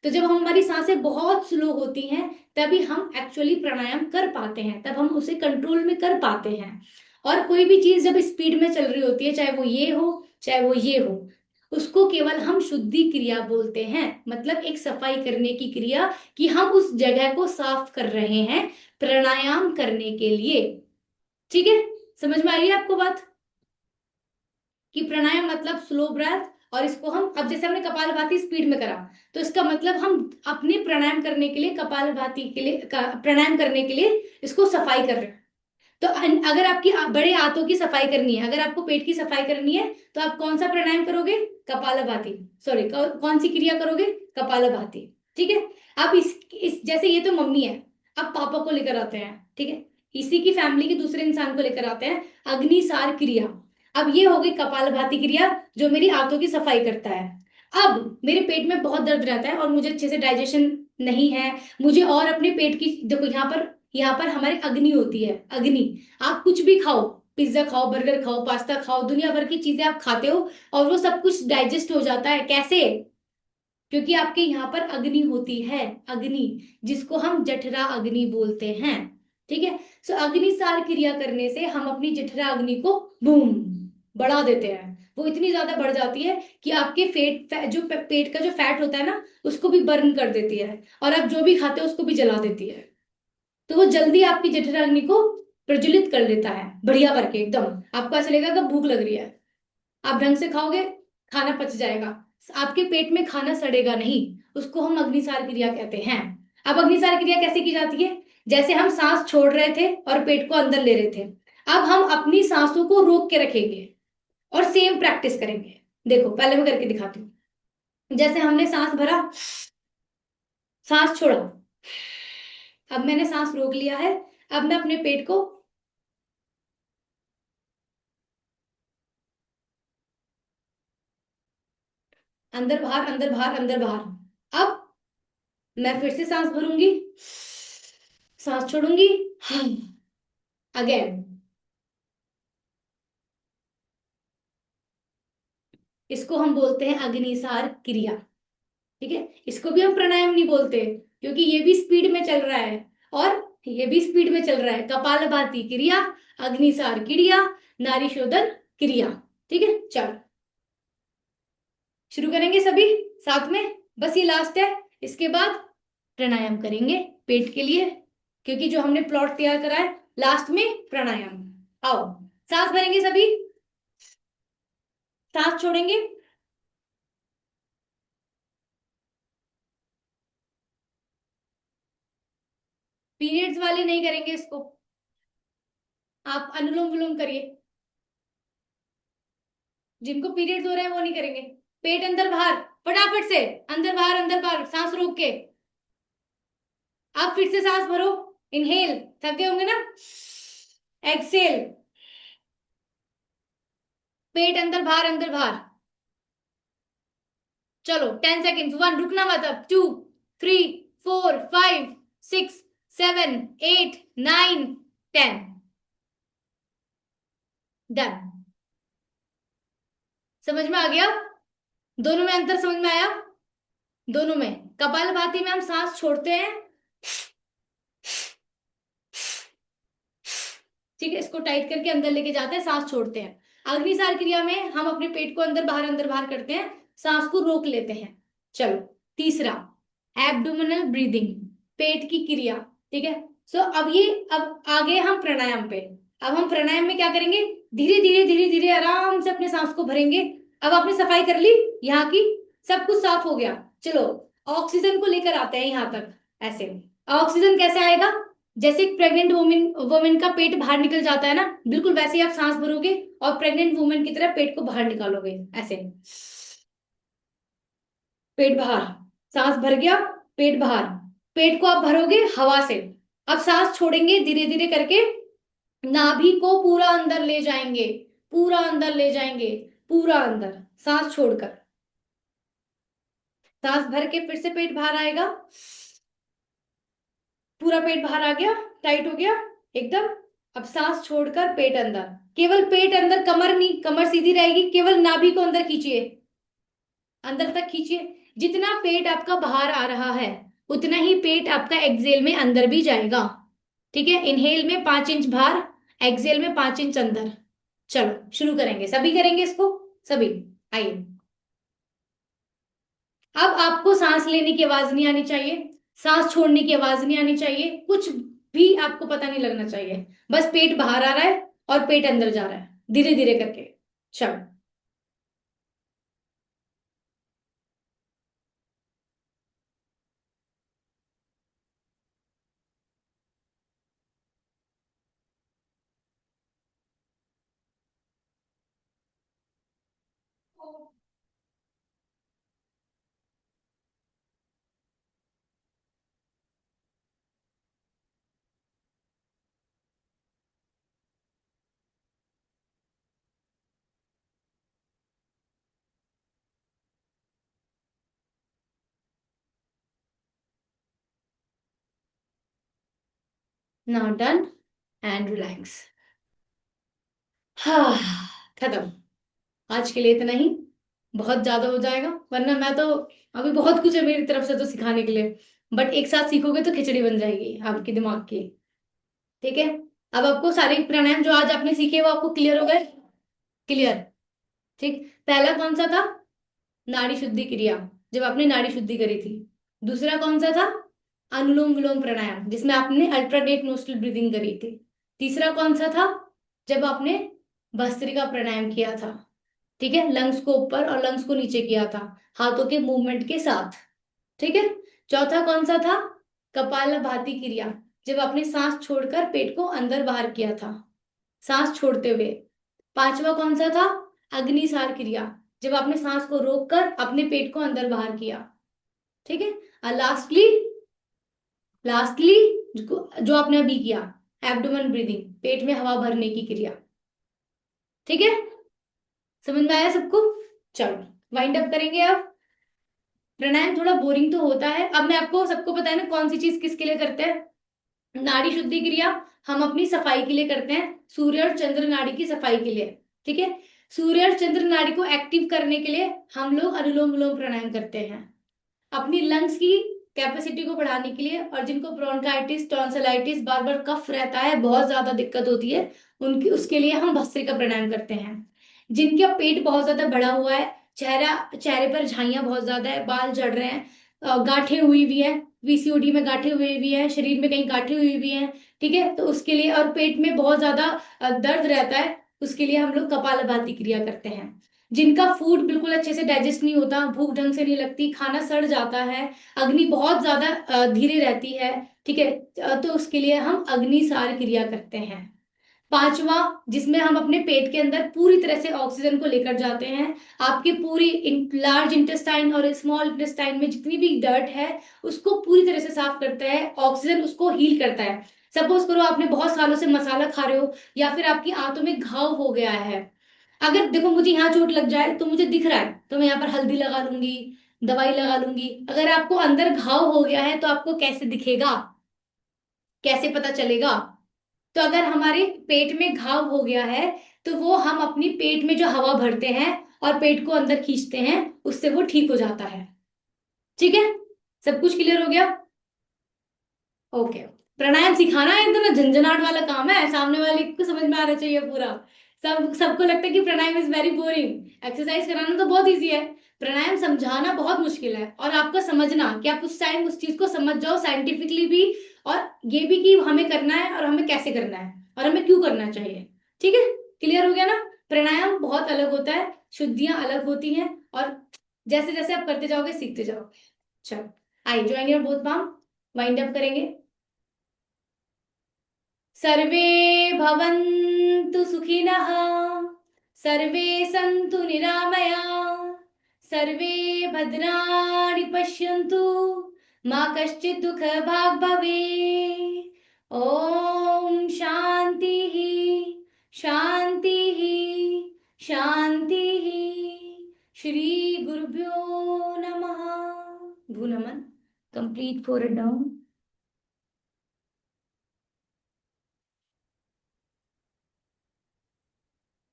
तो जब हमारी सांसें बहुत स्लो होती हैं तभी हम एक्चुअली प्राणायाम कर पाते हैं, तब हम उसे कंट्रोल में कर पाते हैं। और कोई भी चीज जब स्पीड में चल रही होती है, चाहे वो ये हो चाहे वो ये हो, उसको केवल हम शुद्धि क्रिया बोलते हैं, मतलब एक सफाई करने की क्रिया, कि हम उस जगह को साफ कर रहे हैं प्राणायाम करने के लिए। ठीक है, समझ में आई है आपको बात, कि प्राणायाम मतलब स्लो ब्रेथ। और इसको हम, अब जैसे हमने कपालभाति स्पीड में करा, तो इसका मतलब हम अपने प्राणायाम करने के लिए, कपालभाति के लिए प्राणायाम करने के लिए इसको सफाई कर रहे हैं। तो अगर आपकी बड़े आंतों की सफाई करनी है, अगर आपको पेट की सफाई करनी है, तो आप कौन सा प्राणायाम करोगे? कपालभाति, सॉरी, कौन सी क्रिया करोगे? कपालभाति। ठीक है। अब इस जैसे ये तो मम्मी है, अब पापा को लेकर आते हैं, ठीक है, इसी की फैमिली के दूसरे इंसान को लेकर आते हैं, अग्निसार क्रिया। अब ये हो गई कपालभाति क्रिया, जो मेरी आंतों की सफाई करता है। अब मेरे पेट में बहुत दर्द रहता है और मुझे अच्छे से डाइजेशन नहीं है, मुझे और अपने पेट की, देखो यहाँ पर हमारी अग्नि होती है, अग्नि। आप कुछ भी खाओ, पिज्जा खाओ, बर्गर खाओ, पास्ता खाओ, दुनिया भर की चीजें आप खाते हो और वो सब कुछ डाइजेस्ट हो जाता है, कैसे? क्योंकि आपके यहाँ पर अग्नि होती है, अग्नि, जिसको हम जठरा अग्नि बोलते हैं। ठीक है। सो अग्निसार क्रिया करने से हम अपनी जठरा अग्नि को बूम बढ़ा देते हैं। वो इतनी ज्यादा बढ़ जाती है कि आपके जो पेट का जो फैट होता है ना, उसको भी बर्न कर देती है, और आप जो भी खाते हो उसको भी जला देती है। तो वो जल्दी आपकी जठर अग्नि को प्रज्वलित कर देता है, बढ़िया करके एकदम। आपको ऐसा लगेगा कि भूख लग रही है, आप ढंग से खाओगे, खाना पच जाएगा, आपके पेट में खाना सड़ेगा नहीं। उसको हम अग्निसार क्रिया कहते हैं। अब अग्निसार क्रिया कैसे की जाती है? जैसे हम सांस छोड़ रहे थे और पेट को अंदर ले रहे थे, अब हम अपनी सांसों को रोक के रखेंगे और सेम प्रैक्टिस करेंगे। देखो पहले मैं करके दिखाती हूँ। जैसे हमने सांस भरा, सांस छोड़ा, अब मैंने सांस रोक लिया है, अब मैं अपने पेट को अंदर बाहर, अंदर बाहर, अंदर बाहर। अब मैं फिर से सांस भरूंगी, सांस छोड़ूंगी, अगेन। इसको हम बोलते हैं अग्निसार क्रिया। ठीक है, इसको भी हम प्राणायाम नहीं बोलते, क्योंकि ये भी स्पीड में चल रहा है और ये भी स्पीड में चल रहा है। कपालभाति क्रिया, अग्निसार क्रिया, नाड़ी शोधन क्रिया। ठीक है, चलो शुरू करेंगे सभी साथ में। बस ये लास्ट है, इसके बाद प्राणायाम करेंगे पेट के लिए, क्योंकि जो हमने प्लॉट तैयार करा है लास्ट में प्राणायाम। आओ, सांस भरेंगे सभी, सांस छोड़ेंगे। पीरियड्स वाले नहीं करेंगे इसको, आप अनुलोम विलोम करिए। जिनको पीरियड्स हो रहे हैं वो नहीं करेंगे। पेट अंदर बाहर, फटाफट से, अंदर बाहर, सांस रोक के। आप फिर से सांस भरो, इनहेल, थके होंगे ना, एक्सेल, पेट अंदर बाहर, अंदर बाहर। चलो 10 सेकेंड्स, 1, रुकना मत, अब 2, 3, 4, 5, 6, 7, 8, 9, 10, डन। समझ में आ गया? दोनों में अंतर समझ में आया? दोनों में कपालभाति में हम सांस छोड़ते हैं, ठीक है, इसको टाइट करके अंदर लेके जाते हैं, सांस छोड़ते हैं। अग्निसार क्रिया में हम अपने पेट को अंदर बाहर करते हैं, सांस को रोक लेते हैं। चलो तीसरा, एब्डोमिनल ब्रीदिंग, पेट की क्रिया। ठीक है, सो अब आगे हम प्राणायाम पे। अब हम प्राणायाम में क्या करेंगे, धीरे धीरे आराम से अपने सांस को भरेंगे। अब आपने सफाई कर ली यहाँ की, सब कुछ साफ हो गया। चलो ऑक्सीजन को लेकर आते हैं यहाँ तक। ऐसे ऑक्सीजन कैसे आएगा, जैसे एक प्रेग्नेंट वुमेन वुमेन का पेट बाहर निकल जाता है ना, बिल्कुल वैसे ही आप सांस भरोगे और प्रेग्नेंट वुमेन की तरह पेट को बाहर निकालोगे। ऐसे पेट बाहर, सांस भर गया, पेट बाहर, पेट को आप भरोगे हवा से। अब सांस छोड़ेंगे धीरे धीरे करके, नाभि को पूरा अंदर ले जाएंगे, पूरा अंदर ले जाएंगे, पूरा अंदर, सांस छोड़कर। सांस भर के फिर से पेट बाहर आएगा, पूरा पेट बाहर आ गया, टाइट हो गया एकदम। अब सांस छोड़कर पेट अंदर, केवल पेट अंदर, कमर नहीं, कमर सीधी रहेगी, केवल नाभि को अंदर खींचिए, अंदर तक खींचिए। जितना पेट आपका बाहर आ रहा है उतना ही पेट आपका एक्सेल में अंदर भी जाएगा। ठीक है, इनहेल में 5 इंच बाहर, एक्सेल में 5 इंच अंदर। चलो शुरू करेंगे, सभी करेंगे इसको, सभी आइए। अब आपको सांस लेने की आवाज नहीं आनी चाहिए, सांस छोड़ने की आवाज नहीं आनी चाहिए, कुछ भी आपको पता नहीं लगना चाहिए। बस पेट बाहर आ रहा है और पेट अंदर जा रहा है, धीरे धीरे करके। चलो, नाउ डन एंड रिलैक्स। हाँ, खत्म। आज के लिए इतना ही, बहुत ज्यादा हो जाएगा वरना मैं तो, अभी बहुत कुछ है मेरी तरफ से तो सिखाने के लिए, बट एक साथ सीखोगे तो खिचड़ी बन जाएगी आपके दिमाग की। ठीक है, अब आपको सारे प्राणायाम जो आज आपने सीखे वो आपको क्लियर हो गए? क्लियर, ठीक। पहला कौन सा था, नाड़ी शुद्धि क्रिया, जब आपने नाड़ी शुद्धि करी थी। दूसरा कौन सा था, अनुलोम विलोम प्राणायाम, जिसमें आपने अल्टरनेट नोस्ट्रल ब्रीदिंग करी थी। तीसरा कौन सा था, जब आपने भस्त्रिका प्राणायाम किया था। ठीक है, लंग्स को ऊपर और लंग्स को नीचे किया था, हाथों के मूवमेंट के साथ। ठीक है, चौथा कौन सा था, कपालभाति क्रिया, जब आपने सांस छोड़कर पेट को अंदर बाहर किया था, सांस छोड़ते हुए। पांचवा कौन सा था, अग्निसार क्रिया, जब आपने सांस को रोककर अपने पेट को अंदर बाहर किया। ठीक है, और लास्टली, लास्टली जो आपने अभी किया, एब्डोमेन ब्रीदिंग, पेट में हवा भरने की क्रिया। ठीक है, समझ में आया सबको? चलो वाइंड अप करेंगे अब। प्राणायाम थोड़ा बोरिंग तो होता है, अब मैं आपको, सबको पता है ना कौन सी चीज किसके लिए करते हैं। नाड़ी शुद्धि क्रिया हम अपनी सफाई के लिए करते हैं, सूर्य और चंद्र नाड़ी की सफाई के लिए। ठीक है, सूर्य और चंद्र नाड़ी को एक्टिव करने के लिए हम लोग अनुलोम विलोम प्राणायाम करते हैं। अपनी लंग्स की कैपेसिटी को बढ़ाने के लिए, और जिनको ब्रोंकाइटिस, टॉन्सिलाइटिस, बार बार कफ रहता है, बहुत ज्यादा दिक्कत होती है, उनकी उसके लिए हम भस्त्रिका प्राणायाम करते हैं। जिनका पेट बहुत ज्यादा बढ़ा हुआ है, चेहरे पर झाइयां बहुत ज्यादा है, बाल झड़ रहे हैं, गांठें हुई हुई है, पीसीओडी में गांठें हुई हुई है, शरीर में कहीं गांठें हुई हुई है, ठीक है, तो उसके लिए, और पेट में बहुत ज्यादा दर्द रहता है, उसके लिए हम लोग कपालभाति क्रिया करते हैं। जिनका फूड बिल्कुल अच्छे से डाइजेस्ट नहीं होता, भूख ढंग से नहीं लगती, खाना सड़ जाता है, अग्नि बहुत ज्यादा धीरे रहती है, ठीक है, तो उसके लिए हम अग्निसार क्रिया करते हैं। पांचवा, जिसमें हम अपने पेट के अंदर पूरी तरह से ऑक्सीजन को लेकर जाते हैं, आपकी पूरी लार्ज इंटेस्टाइन और स्मॉल इंटेस्टाइन में जितनी भी डर्ट है उसको पूरी तरह से साफ करता है, ऑक्सीजन उसको हील करता है। सपोज करो आपने बहुत सालों से मसाला खा रहे हो, या फिर आपकी आंतों में घाव हो गया है, अगर देखो मुझे यहाँ चोट लग जाए तो मुझे दिख रहा है, तो मैं यहाँ पर हल्दी लगा लूंगी, दवाई लगा लूंगी, अगर आपको अंदर घाव हो गया है तो आपको कैसे दिखेगा, कैसे पता चलेगा? तो अगर हमारे पेट में घाव हो गया है, तो वो हम अपनी पेट में जो हवा भरते हैं और पेट को अंदर खींचते हैं, उससे वो ठीक हो जाता है। ठीक है, सब कुछ क्लियर हो गया? ओके। प्राणायाम सिखाना एकदम ना झंझनाट वाला काम है, सामने वाले को समझ में आना चाहिए पूरा। सबको लगता है कि प्राणायाम इज वेरी बोरिंग, एक्सरसाइज कराना तो बहुत इजी है, प्राणायाम समझाना बहुत मुश्किल है, और आपका समझना कि आप उस टाइम उस चीज को समझ जाओ साइंटिफिकली भी, और ये भी कि हमें करना है और हमें कैसे करना है और हमें क्यों करना चाहिए। ठीक है, क्लियर हो गया ना? प्राणायाम बहुत अलग होता है, शुद्धियां अलग होती हैं, और जैसे जैसे आप करते जाओगे सीखते जाओगे। चलो, आइए join your both palm, wind up करेंगे। सर्वे भवन्तु सुखिनः, सर्वे सन्तु निरामयाः, सर्वे भद्राणि पश्यन्तु, मा कश्चित् दुःखभाग् भवेत्। ॐ शान्तिः शान्तिः शान्तिः। श्री गुरुभ्यो नमः। भूनमन कंप्लीट, फोर इट डाउन।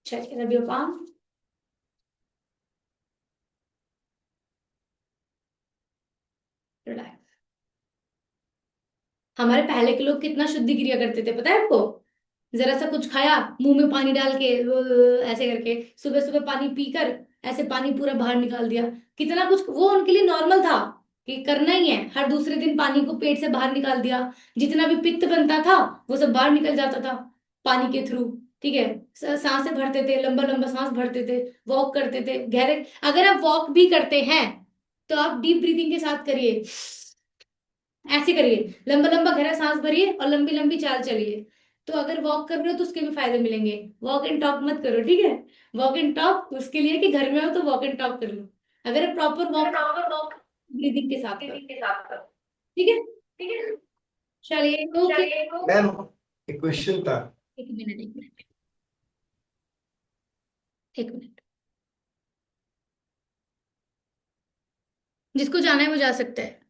चलिए, रब योर palm, रिलैक्स। हमारे पहले के लोग कितना शुद्धि क्रिया करते थे, पता है आपको? जरा सा कुछ खाया, मुंह में पानी डाल के ऐसे करके, सुबह सुबह पानी पीकर ऐसे पानी पूरा बाहर निकाल दिया, कितना कुछ वो उनके लिए नॉर्मल था कि करना ही है। हर दूसरे दिन पानी को पेट से बाहर निकाल दिया, जितना भी पित्त बनता था वो सब बाहर निकल जाता था पानी के थ्रू। ठीक है, सांसें भरते थे, लंबा लंबा सांस भरते थे, वॉक करते थे गहरे। अगर आप वॉक भी करते हैं तो आप डीप ब्रीदिंग के साथ करिए, ऐसे करिए, लंबा लंबा गहरा सांस भरिए और लंबी लंबी चाल चलिए। तो अगर वॉक कर रहे हो तो उसके भी फायदे मिलेंगे। वॉक एंड टॉक मत करो, ठीक है? वॉक एंड टॉक उसके लिए कि घर में हो तो वॉक एंड टॉक कर लो, अगर प्रॉपर वॉक ब्रीदिंग के साथ करो। ठीक है, ठीक है, चलिए, ओके। मैम, एक क्वेश्चन था। एक मिनट, एक मिनट, एक मिनट। जिसको जाना है वो जा सकता है।